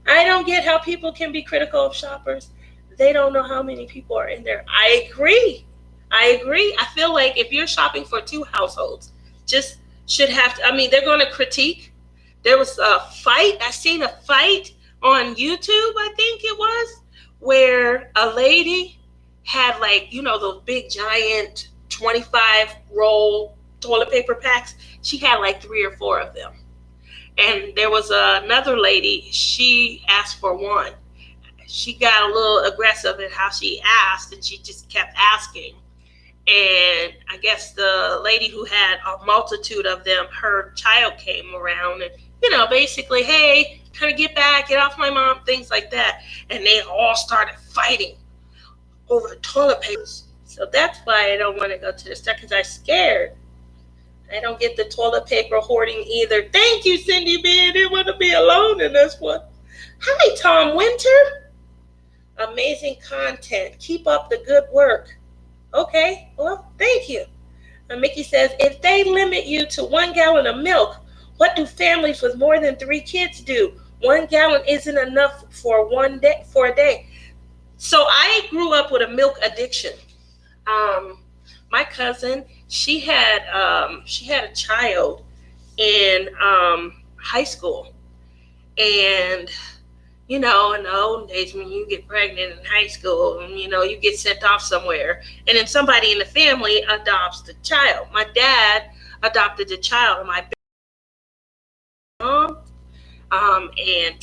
I don't get how people can be critical of shoppers. They don't know how many people are in there. I agree. I feel like if you're shopping for 2 households, just should have to, they're going to critique. There was a fight. I seen a fight on YouTube, I think it was, where a lady had those big giant 25 roll toilet paper packs. She had like 3 or 4 of them. And there was another lady, she asked for one. She got a little aggressive in how she asked, and she just kept asking. And I guess the lady who had a multitude of them, her child came around and, basically, hey, kind of get back, get off my mom, things like that. And they all started fighting over toilet papers. So that's why I don't want to go to the store, because I'm scared. I don't get the toilet paper hoarding either. Thank you, Cindy B. I didn't want to be alone in this one. Hi, Tom Winter. Amazing content. Keep up the good work. Okay, well, thank you. Mickey says, if they limit you to 1 gallon of milk, what do families with more than 3 kids do? 1 gallon isn't enough for a day. So I grew up with a milk addiction. Um, my cousin, she had a child in high school, and in the olden days when you get pregnant in high school, and you get sent off somewhere, and then somebody in the family adopts the child. My dad adopted the child, and my mom, and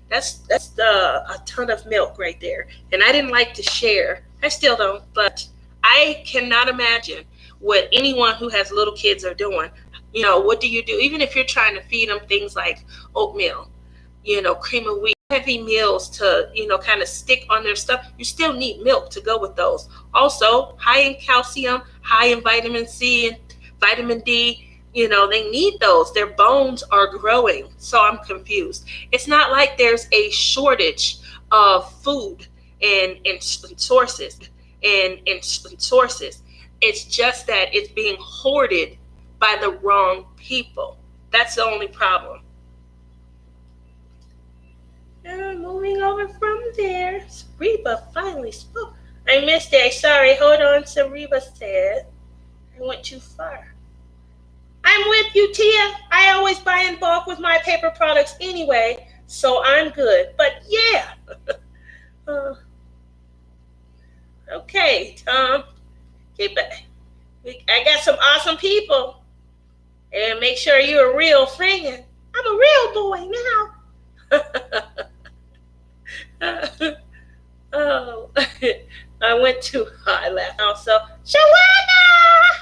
that's a ton of milk right there. And I didn't like to share. I still don't, but I cannot imagine what anyone who has little kids are doing. What do you do? Even if you're trying to feed them things like oatmeal, cream of wheat, heavy meals to, kind of stick on their stuff, you still need milk to go with those. Also, high in calcium, high in vitamin C and vitamin D. They need those. Their bones are growing. So I'm confused. It's not like there's a shortage of food and sources and sources. It's just that it's being hoarded by the wrong people. That's the only problem. Moving over from there, Reba finally spoke. I missed it. Sorry. Hold on. Reba said, I went too far. I'm with you, Tia. I always buy in bulk with my paper products anyway, so I'm good. But yeah. uh, okay, Tom. Keep it. I got some awesome people. And make sure you're a real fan. I'm a real boy now. Oh, I went too high last also. Shawana,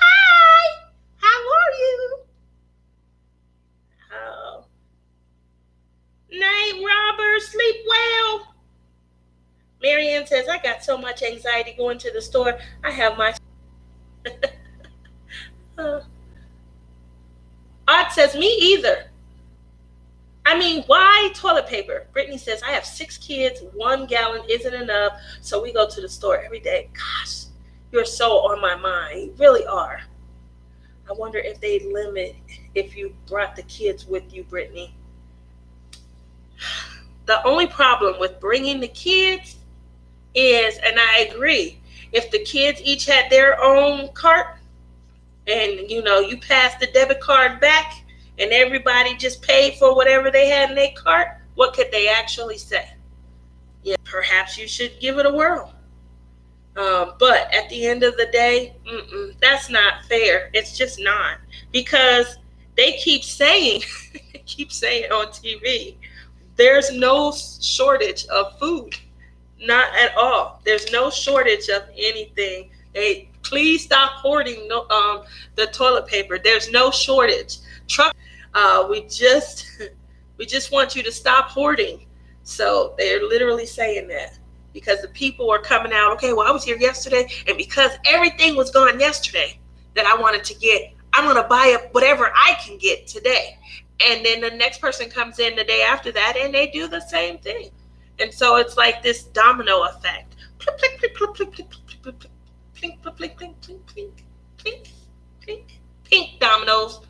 hi. How are you? Oh, night, Robert. Sleep well. Marianne says, I got so much anxiety going to the store. I have my. uh, Odd says, me either. I mean, why toilet paper? Brittany says, I have 6 kids. 1 gallon isn't enough. So we go to the store every day. Gosh, you're so on my mind. You really are. I wonder if they limit if you brought the kids with you, Brittany. The only problem with bringing the kids is, and I agree, if the kids each had their own cart and, you pass the debit card back and everybody just paid for whatever they had in their cart, what could they actually say? Yeah, perhaps you should give it a whirl. But at the end of the day, that's not fair. It's just not, because they keep saying, keep saying on TV, there's no shortage of food, not at all. There's no shortage of anything. They please stop hoarding the toilet paper. There's no shortage. We just want you to stop hoarding. So they're literally saying that, because the people are coming out, okay, well, I was here yesterday, and because everything was gone yesterday that I wanted to get, I'm going to buy up whatever I can get today. And then the next person comes in the day after that, and they do the same thing. And so it's like this domino effect. Pink dominoes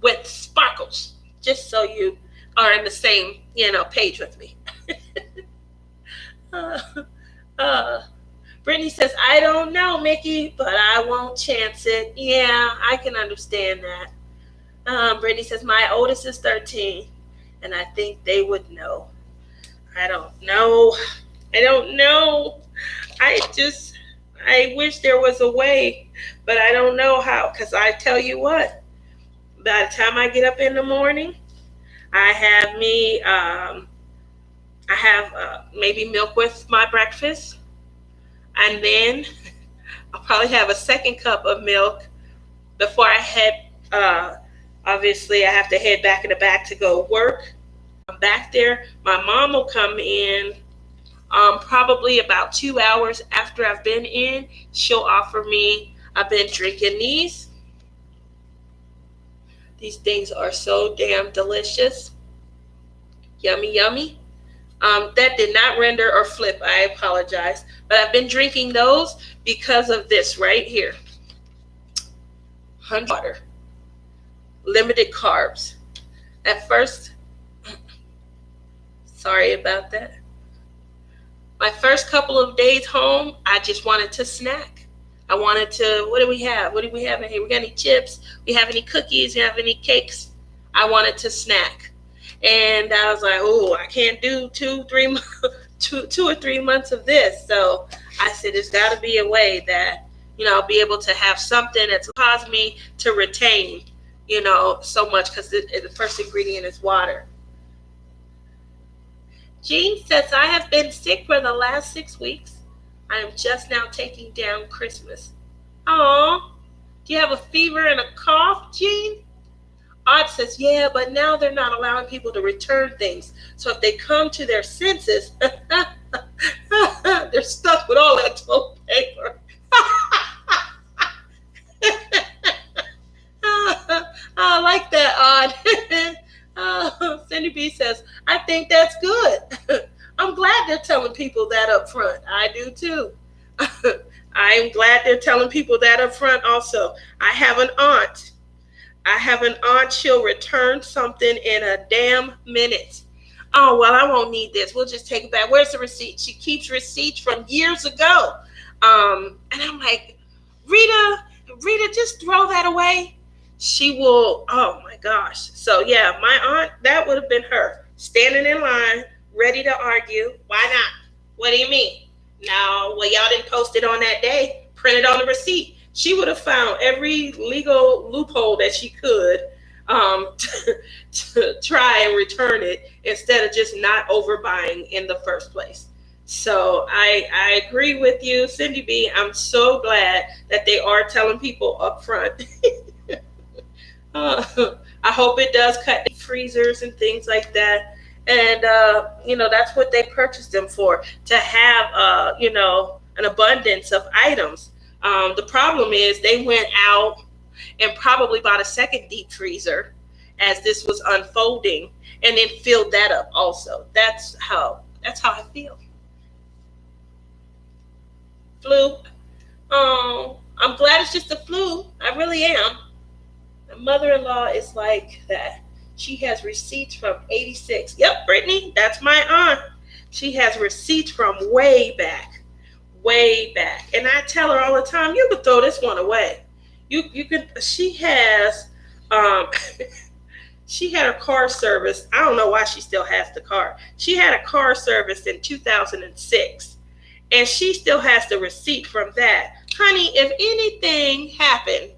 with sparkles, just so you are in the same, page with me. uh, uh, Brittany says, I don't know, Mickey, but I won't chance it. Yeah, I can understand that. Brittany says, my oldest is 13, and I think they would know. I don't know. I wish there was a way, but I don't know how, because I tell you what, by the time I get up in the morning, I have maybe milk with my breakfast, and then I'll probably have a second cup of milk before I head. Obviously, I have to head back in the back to go work. I'm back there. My mom will come in probably about 2 hours after I've been in. She'll offer me. I've been drinking these. These things are so damn delicious. Yummy, yummy. That did not render or flip. I apologize. But I've been drinking those because of this right here. water, limited carbs. At first, sorry about that. My first couple of days home, I just wanted to snack. I wanted to, what do we have? What do we have in here? We got any chips? We have any cookies? We have any cakes? I wanted to snack. And I was like, oh, I can't do 2 or 3 months of this. So I said, there's got to be a way that, I'll be able to have something that's caused me to retain, so much because the first ingredient is water. Jean says, I have been sick for the last 6 weeks. I am just now taking down Christmas. Oh, do you have a fever and a cough, Jean? Odd says, yeah, but now they're not allowing people to return things. So if they come to their senses, they're stuck with all that toilet paper. I like that, Odd. Cindy B says, I think that's good. I'm glad they're telling people that up front. I do too. I'm glad they're telling people that up front also. I have an aunt. She'll return something in a damn minute. Oh, well, I won't need this. We'll just take it back. Where's the receipt? She keeps receipts from years ago. And I'm like, Rita, just throw that away. She will, oh my gosh. So yeah, my aunt, that would have been her. Standing in line, ready to argue. Why not? What do you mean? No, well, y'all didn't post it on that day. Print it on the receipt. She would have found every legal loophole that she could to try and return it instead of just not overbuying in the first place. So I agree with you, Cindy B. I'm so glad that they are telling people up front. I hope it does cut the freezers and things like that. And, that's what they purchased them for, to have, an abundance of items. The problem is they went out and probably bought a second deep freezer as this was unfolding and then filled that up also. That's how I feel. Flu. Oh, I'm glad it's just a flu. I really am. My mother-in-law is like that. She has receipts from 86. Yep, Brittany, that's my aunt. She has receipts from way back. And I tell her all the time, you could throw this one away. You could. She has she had her car service. I don't know why she still has the car. She had a car service in 2006, and she still has the receipt from that. Honey, if anything happened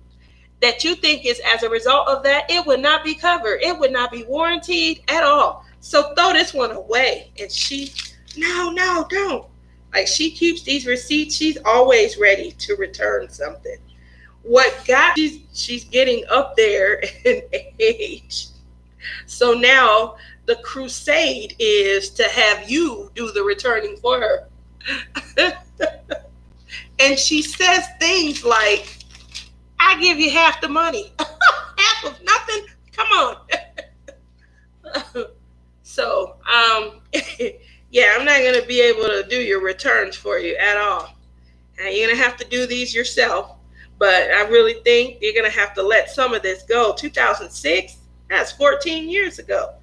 that you think is as a result of that, it would not be covered. It would not be warranted at all. So throw this one away. And she, no, don't. Like, she keeps these receipts. She's always ready to return something. She's getting up there in age. So now the crusade is to have you do the returning for her. And she says things like, I give you half the money. Half of nothing? Come on. So, yeah, I'm not going to be able to do your returns for you at all. Now, you're going to have to do these yourself. But I really think you're going to have to let some of this go. 2006, that's 14 years ago.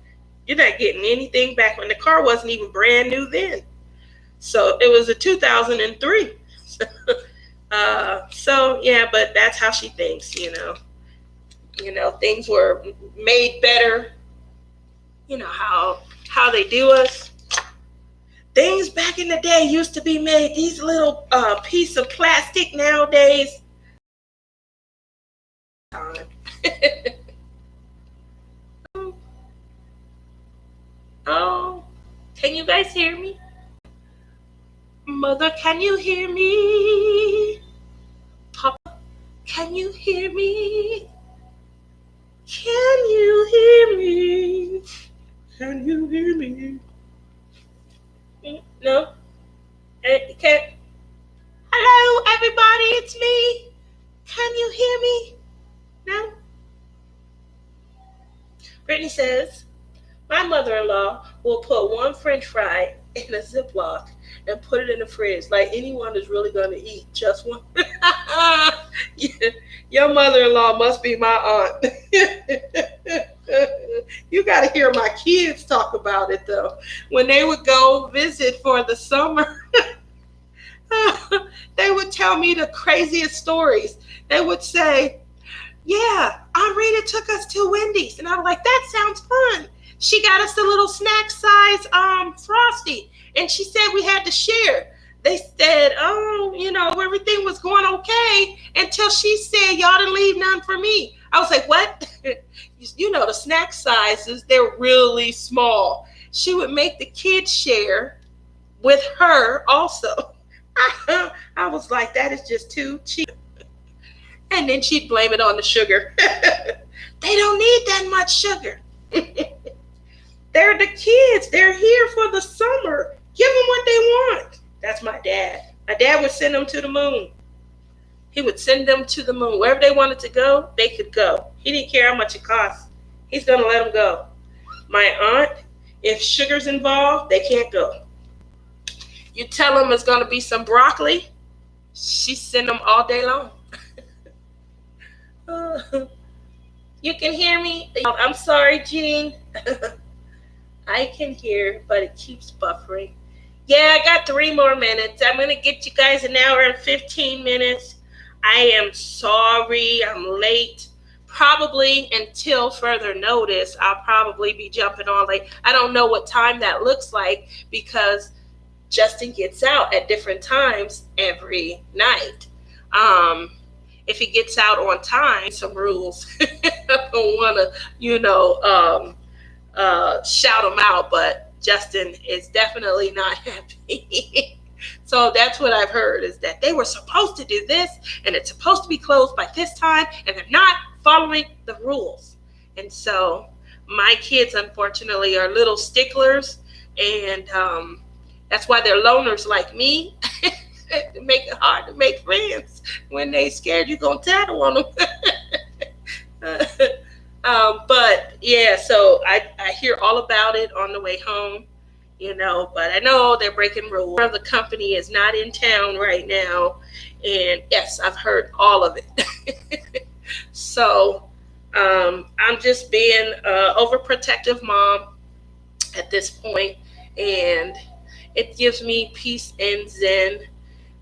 You're not getting anything back when the car wasn't even brand new then. So it was a 2003. So yeah, but that's how she thinks, things were made better. How they do us. Things back in the day used to be made, these little piece of plastic nowadays. Oh, can you guys hear me? Mother, can you hear me? Papa, can you hear me? Can you hear me? Can you hear me? No? You can't? Hello, everybody, it's me. Can you hear me? No? Brittany says, my mother-in-law will put one French fry in a Ziploc and put it in the fridge. Like anyone is really going to eat just one. Your mother-in-law must be my aunt. You got to hear my kids talk about it though. When they would go visit for the summer, they would tell me the craziest stories. They would say, yeah, Aunt Rita took us to Wendy's. And I was like, that sounds fun. She got us the little snack size Frosty. And she said we had to share. They said, oh, everything was going okay until she said, y'all didn't leave none for me. I was like, what? The snack sizes, they're really small. She would make the kids share with her also. I was like, that is just too cheap. And then she'd blame it on the sugar. They don't need that much sugar. They're the kids. They're here for the summer. Give them what they want. That's my dad. My dad would send them to the moon. He would send them to the moon. Wherever they wanted to go, they could go. He didn't care how much it cost. He's going to let them go. My aunt, if sugar's involved, they can't go. You tell them it's going to be some broccoli, she send them all day long. You can hear me? I'm sorry, Jean. I can hear, but it keeps buffering. Yeah, I got 3 more minutes. I'm going to get you guys an hour and 15 minutes. I am sorry I'm late. Probably until further notice, I'll probably be jumping on late. I don't know what time that looks like because Justin gets out at different times every night. If he gets out on time, some rules. I don't want to, shout him out, but Justin is definitely not happy. So that's what I've heard, is that they were supposed to do this and it's supposed to be closed by this time and they're not following the rules. And so my kids, unfortunately, are little sticklers, and that's why they're loners like me. To make it hard to make friends when they scared you're going to tattle on them. But yeah, so I hear all about it on the way home, but I know they're breaking rules. The company is not in town right now. And yes, I've heard all of it. So I'm just being an overprotective mom at this point, and it gives me peace and zen.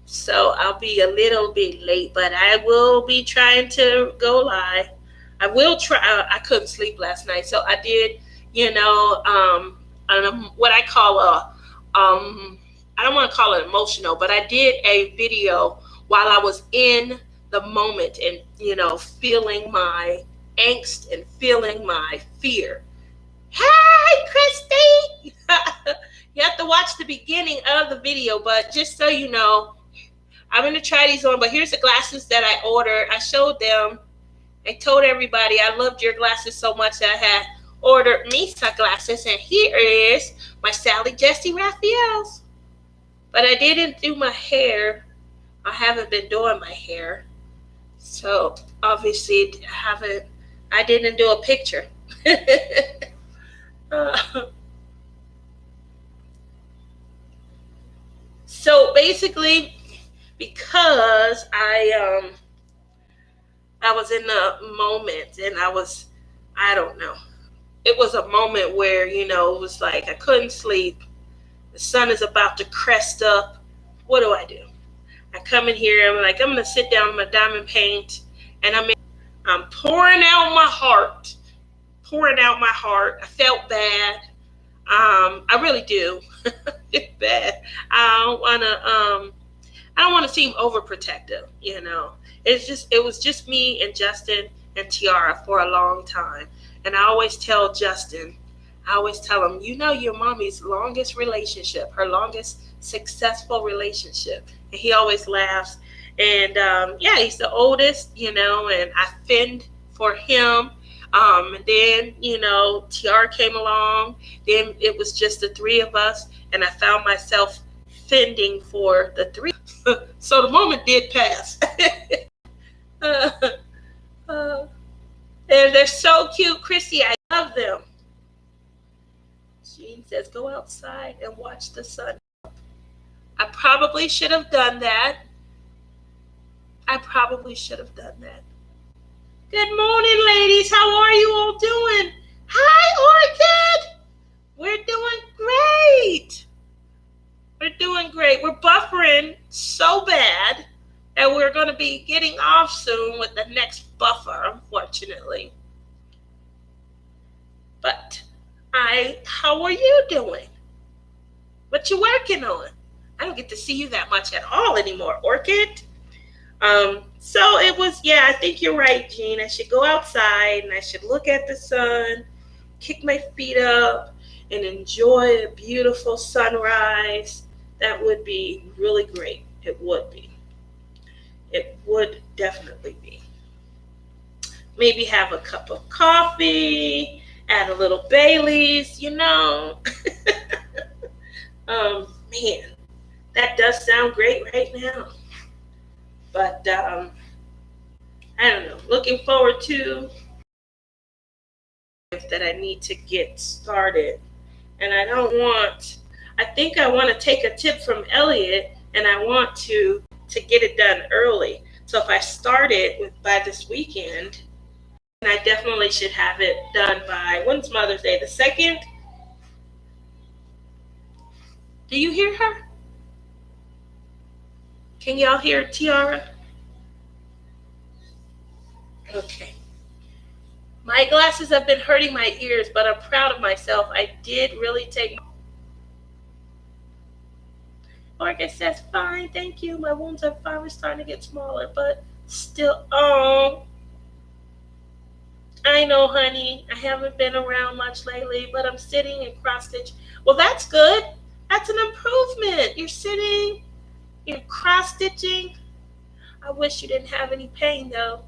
So I'll be a little bit late, but I will be trying to go live. I will try. I couldn't sleep last night, so I did, what I call I don't want to call it emotional, but I did a video while I was in the moment and, feeling my angst and feeling my fear. Hey, Christy! You have to watch the beginning of the video, but just so you know, I'm going to try these on, but here's the glasses that I ordered. I showed them. I told everybody I loved your glasses so much that I had ordered me some glasses, and here is my Sally Jesse Raphael's. But I didn't do my hair. I haven't been doing my hair. So obviously I didn't do a picture. So basically, because I was in the moment, and I don't know. It was a moment where, it was like I couldn't sleep. The sun is about to crest up. What do I do? I come in here, I'm like, I'm going to sit down with my diamond paint, and I'm pouring out my heart. I felt bad. I really do. It's bad. I don't want to seem overprotective, It was just me and Justin and Tiara for a long time. And I always tell Justin, him, your mommy's longest relationship, her longest successful relationship. And he always laughs. And he's the oldest, and I fend for him. And then, Tiara came along. Then it was just the 3 of us. And I found myself fending for the 3. So the moment did pass. And they're so cute, Chrissy. I love them. Jean says, go outside and watch the sun. I probably should have done that. I probably should have done that. Good morning, ladies. How are you all doing? Hi, Orchid. We're doing great. We're doing great. We're buffering so bad that we're going to be getting off soon with the next buffer, unfortunately. But how are you doing? What you working on? I don't get to see you that much at all anymore, Orchid. So it was, yeah, I think you're right, Jean. I should go outside and I should look at the sun, kick my feet up, and enjoy a beautiful sunrise. That would be really great. It would be. It would definitely be. Maybe have a cup of coffee, add a little Bailey's, Man, that does sound great right now. But I don't know. Looking forward to that I need to get started. And I think I want to take a tip from Elliot and I want to get it done early. So if I start it by this weekend, then I definitely should have it done by, when's Mother's Day? The 2nd? Do you hear her? Can y'all hear Tiara? Okay. My glasses have been hurting my ears, but I'm proud of myself. I did really take. Margaret says, fine, thank you. My wounds are finally starting to get smaller, but still, I know, honey. I haven't been around much lately, but I'm sitting and cross stitch. Well, that's good. That's an improvement. You're sitting, you're cross stitching. I wish you didn't have any pain, though.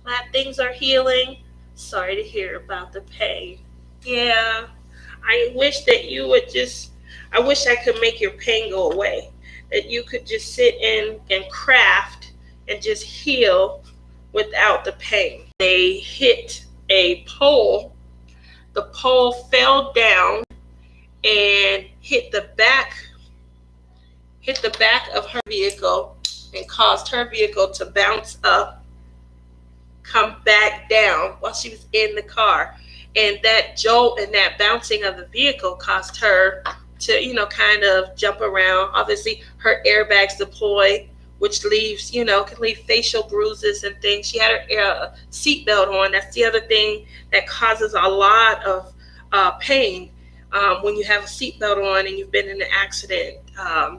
Glad things are healing. Sorry to hear about the pain. Yeah, I wish that you would I wish I could make your pain go away. That you could just sit in and craft and just heal without the pain. They hit a pole. The pole fell down and hit the back of her vehicle and caused her vehicle to bounce up, come back down while she was in the car. And that jolt and that bouncing of the vehicle caused her to, kind of jump around. Obviously, her airbags deploy, which leaves, can leave facial bruises and things. She had her seatbelt on. That's the other thing that causes a lot of pain when you have a seatbelt on and you've been in an accident.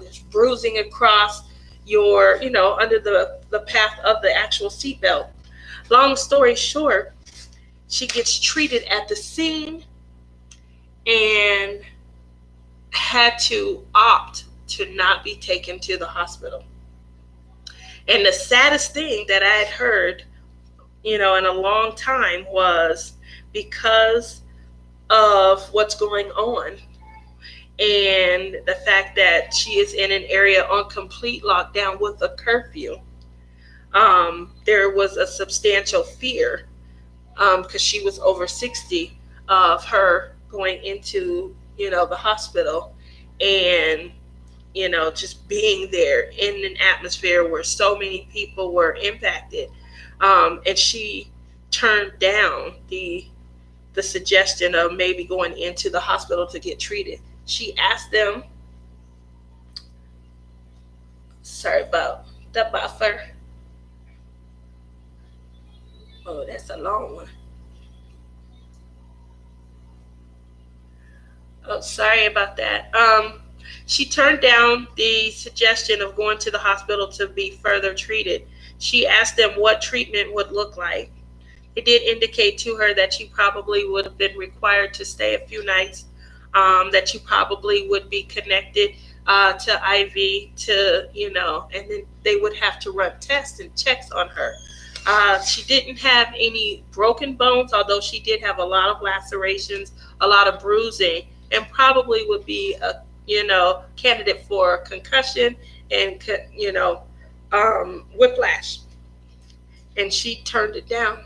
There's bruising across your, under the path of the actual seatbelt. Long story short, she gets treated at the scene and had to opt to not be taken to the hospital. And the saddest thing that I had heard, in a long time was because of what's going on and the fact that she is in an area on complete lockdown with a curfew. There was a substantial fear because she was over 60 of her going into, the hospital and, just being there in an atmosphere where so many people were impacted. And she turned down the suggestion of maybe going into the hospital to get treated. She asked them, sorry about the buffer. Oh, that's a long one. Oh, sorry about that. She turned down the suggestion of going to the hospital to be further treated. She asked them what treatment would look like. It did indicate to her that she probably would have been required to stay a few nights, that she probably would be connected to IV, and then they would have to run tests and checks on her. She didn't have any broken bones, although she did have a lot of lacerations, a lot of bruising, and probably would be a candidate for concussion and whiplash. And she turned it down.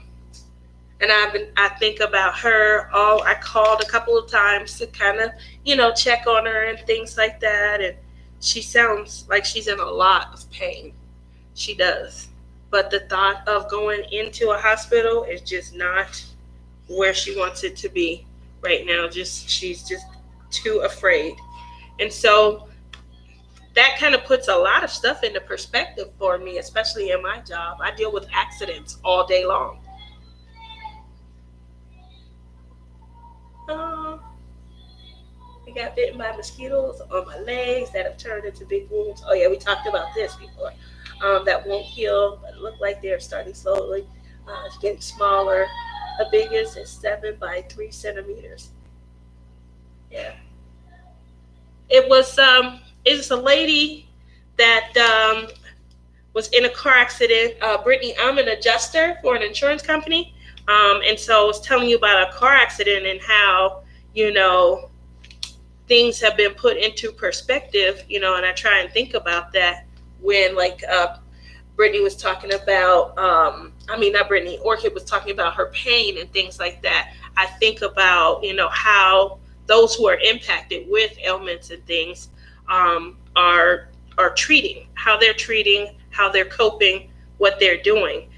And I think about her. I called a couple of times to kind of check on her and things like that. And She sounds like she's in a lot of pain. She does. But the thought of going into a hospital is just not where she wants it to be right now. Just she's just too afraid. And so that kind of puts a lot of stuff into perspective for me, especially in my job. I deal with accidents all day long. Uh, I got bitten by mosquitoes on my legs that have turned into big wounds. Oh yeah, we talked about this before. That won't heal, but look like they're starting slowly. It's getting smaller. The biggest is 7 by 3 centimeters. Yeah, it was it's a lady that was in a car accident. Brittany, I'm an adjuster for an insurance company, and so I was telling you about a car accident and how you know things have been put into perspective. And I try and think about that when like Brittany was talking about. I mean, not Brittany. Orchid was talking about her pain and things like that. I think about how those who are impacted with ailments and things are treating, how they're treating, how they're coping, what they're doing.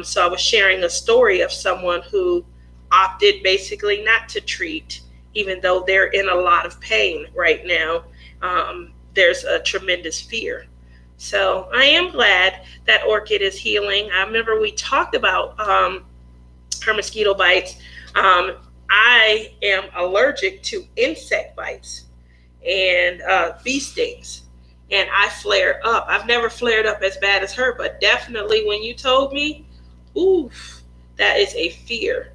So I was sharing a story of someone who opted basically not to treat, even though they're in a lot of pain right now. There's a tremendous fear. So I am glad that Orchid is healing. I remember we talked about her mosquito bites. Um, I am allergic to insect bites and bee stings, and I flare up. I've never flared up as bad as her, but definitely when you told me, oof, that is a fear.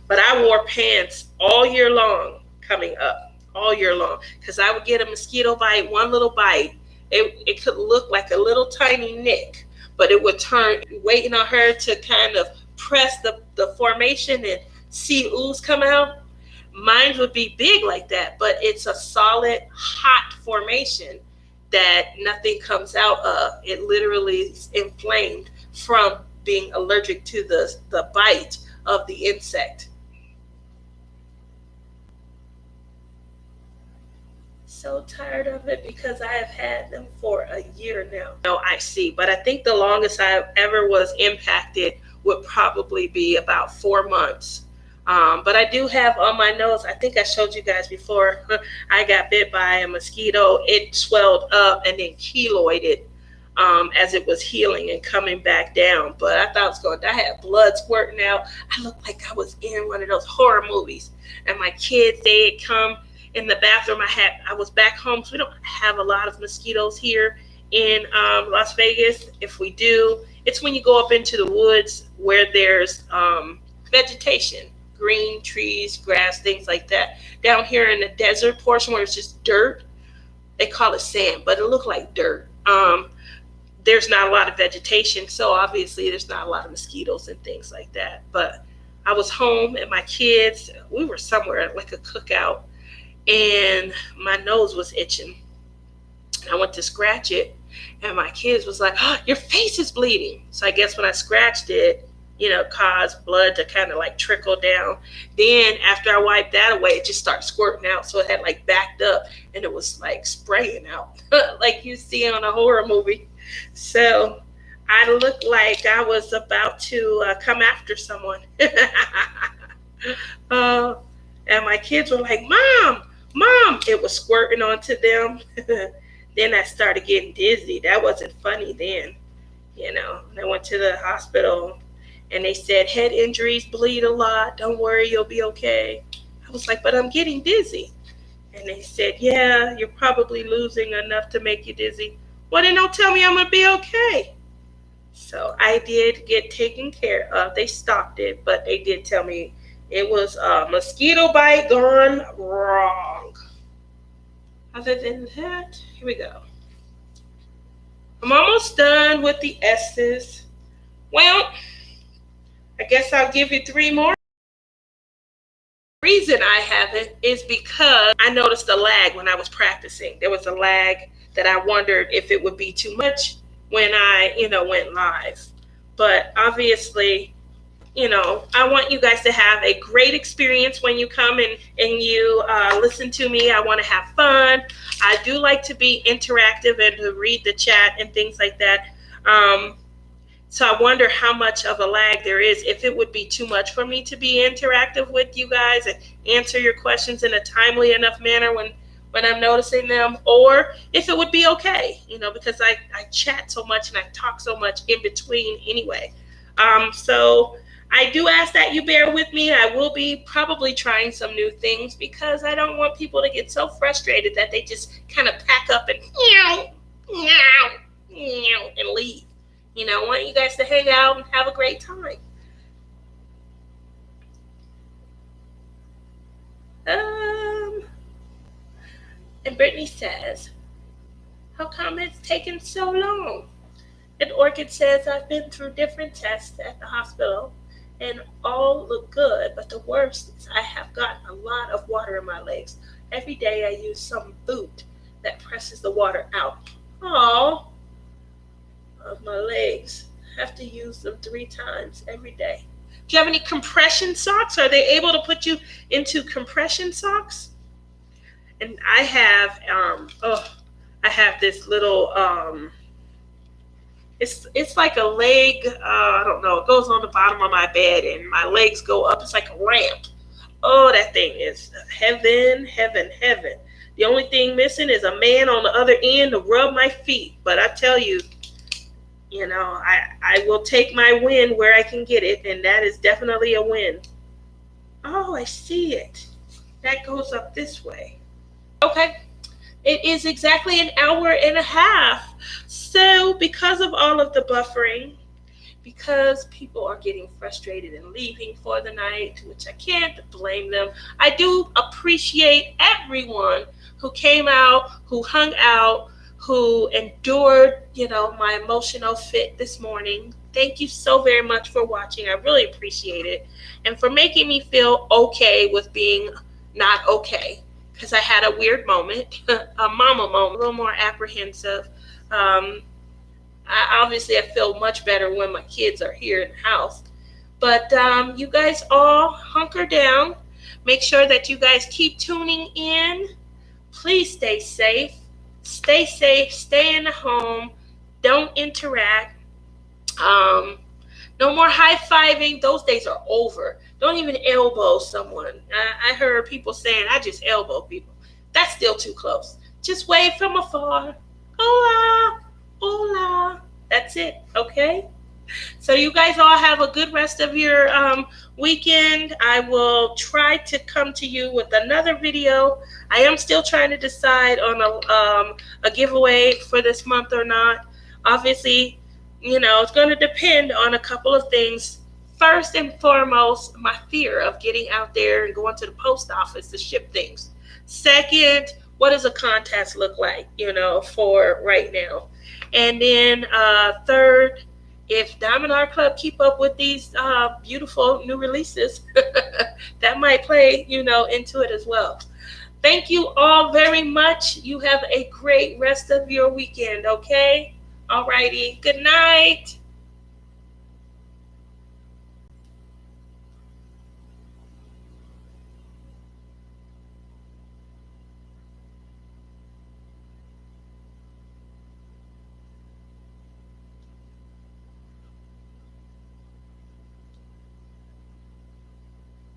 But I wore pants all year long coming up, all year long, because I would get a mosquito bite, one little bite. It could look like a little tiny nick, but it would turn, waiting on her to kind of press the formation and see ooze come out. Mine would be big like that, but it's a solid, hot formation that nothing comes out of. It literally is inflamed from being allergic to the bite of the insect. So tired of it because I have had them for a year now. No, I see, but I think the longest I ever was impacted would probably be about 4 months. But I do have on my nose, I think I showed you guys before, I got bit by a mosquito. It swelled up and then keloided as it was healing and coming back down. But I thought it was going to, I had blood squirting out. I looked like I was in one of those horror movies. And my kids, they had come in the bathroom. I was back home, so we don't have a lot of mosquitoes here in Las Vegas. If we do, it's when you go up into the woods where there's vegetation, green trees, grass, things like that. Down here in the desert portion where it's just dirt, they call it sand, but it looked like dirt. There's not a lot of vegetation, so obviously there's not a lot of mosquitoes and things like that. But I was home and my kids, we were somewhere at like a cookout, and my nose was itching. I went to scratch it, and my kids was like, "Oh, your face is bleeding." So I guess when I scratched it, caused blood to kind of like trickle down. Then after I wiped that away, it just started squirting out. So it had like backed up, and it was like spraying out, like you see on a horror movie. So I looked like I was about to come after someone. uh, and my kids were like, "Mom, Mom," it was squirting onto them. Then I started getting dizzy. That wasn't funny then. I went to the hospital and they said head injuries bleed a lot. Don't worry, you'll be okay. I was like, but I'm getting dizzy. And they said, yeah, you're probably losing enough to make you dizzy. Well, then don't tell me I'm going to be okay. So I did get taken care of. They stopped it, but they did tell me it was a mosquito bite gone wrong. Other than that, here we go. I'm almost done with the S's. Well, I guess I'll give you three more. The reason I haven't is because I noticed a lag when I was practicing. There was a lag that I wondered if it would be too much when I, went live. But obviously, I want you guys to have a great experience when you come and you listen to me. I want to have fun. I do like to be interactive and to read the chat and things like that. Um, so I wonder how much of a lag there is, if it would be too much for me to be interactive with you guys and answer your questions in a timely enough manner when I'm noticing them, or if it would be okay, because I chat so much and I talk so much in between anyway. So I do ask that you bear with me. I will be probably trying some new things because I don't want people to get so frustrated that they just kind of pack up and meow, meow, meow, and leave. I want you guys to hang out and have a great time. Um, and Brittany says, how come it's taken so long? And Orchid says, I've been through different tests at the hospital and all look good, but the worst is I have gotten a lot of water in my legs. Every day I use some boot that presses the water out. Oh, of my legs. I have to use them 3 times every day. Do you have any compression socks? Are they able to put you into compression socks? And I have this little it's like a leg. I don't know. It goes on the bottom of my bed, and my legs go up. It's like a ramp. Oh, that thing is heaven, heaven, heaven. The only thing missing is a man on the other end to rub my feet. But I tell you, I will take my win where I can get it, and that is definitely a win. Oh, I see it. That goes up this way. Okay. It is exactly an hour and a half. So, because of all of the buffering, because people are getting frustrated and leaving for the night, which I can't blame them, I do appreciate everyone who came out, who hung out, who endured, my emotional fit this morning. Thank you so very much for watching. I really appreciate it. And for making me feel okay with being not okay, because I had a weird moment, a mama moment, a little more apprehensive. Obviously, I feel much better when my kids are here in the house. But you guys all hunker down. Make sure that you guys keep tuning in. Please stay safe. Stay safe. Stay in the home. Don't interact. No more high-fiving. Those days are over. Don't even elbow someone. I heard people saying, I just elbow people. That's still too close. Just wave from afar. Hola, hola. That's it, okay? So you guys all have a good rest of your weekend. I will try to come to you with another video. I am still trying to decide on a giveaway for this month or not. Obviously, it's going to depend on a couple of things. First and foremost, my fear of getting out there and going to the post office to ship things. Second, what does a contest look like, for right now? And then third, if Diamond Art Club keep up with these beautiful new releases, that might play, into it as well. Thank you all very much. You have a great rest of your weekend, okay? Alrighty. Good night.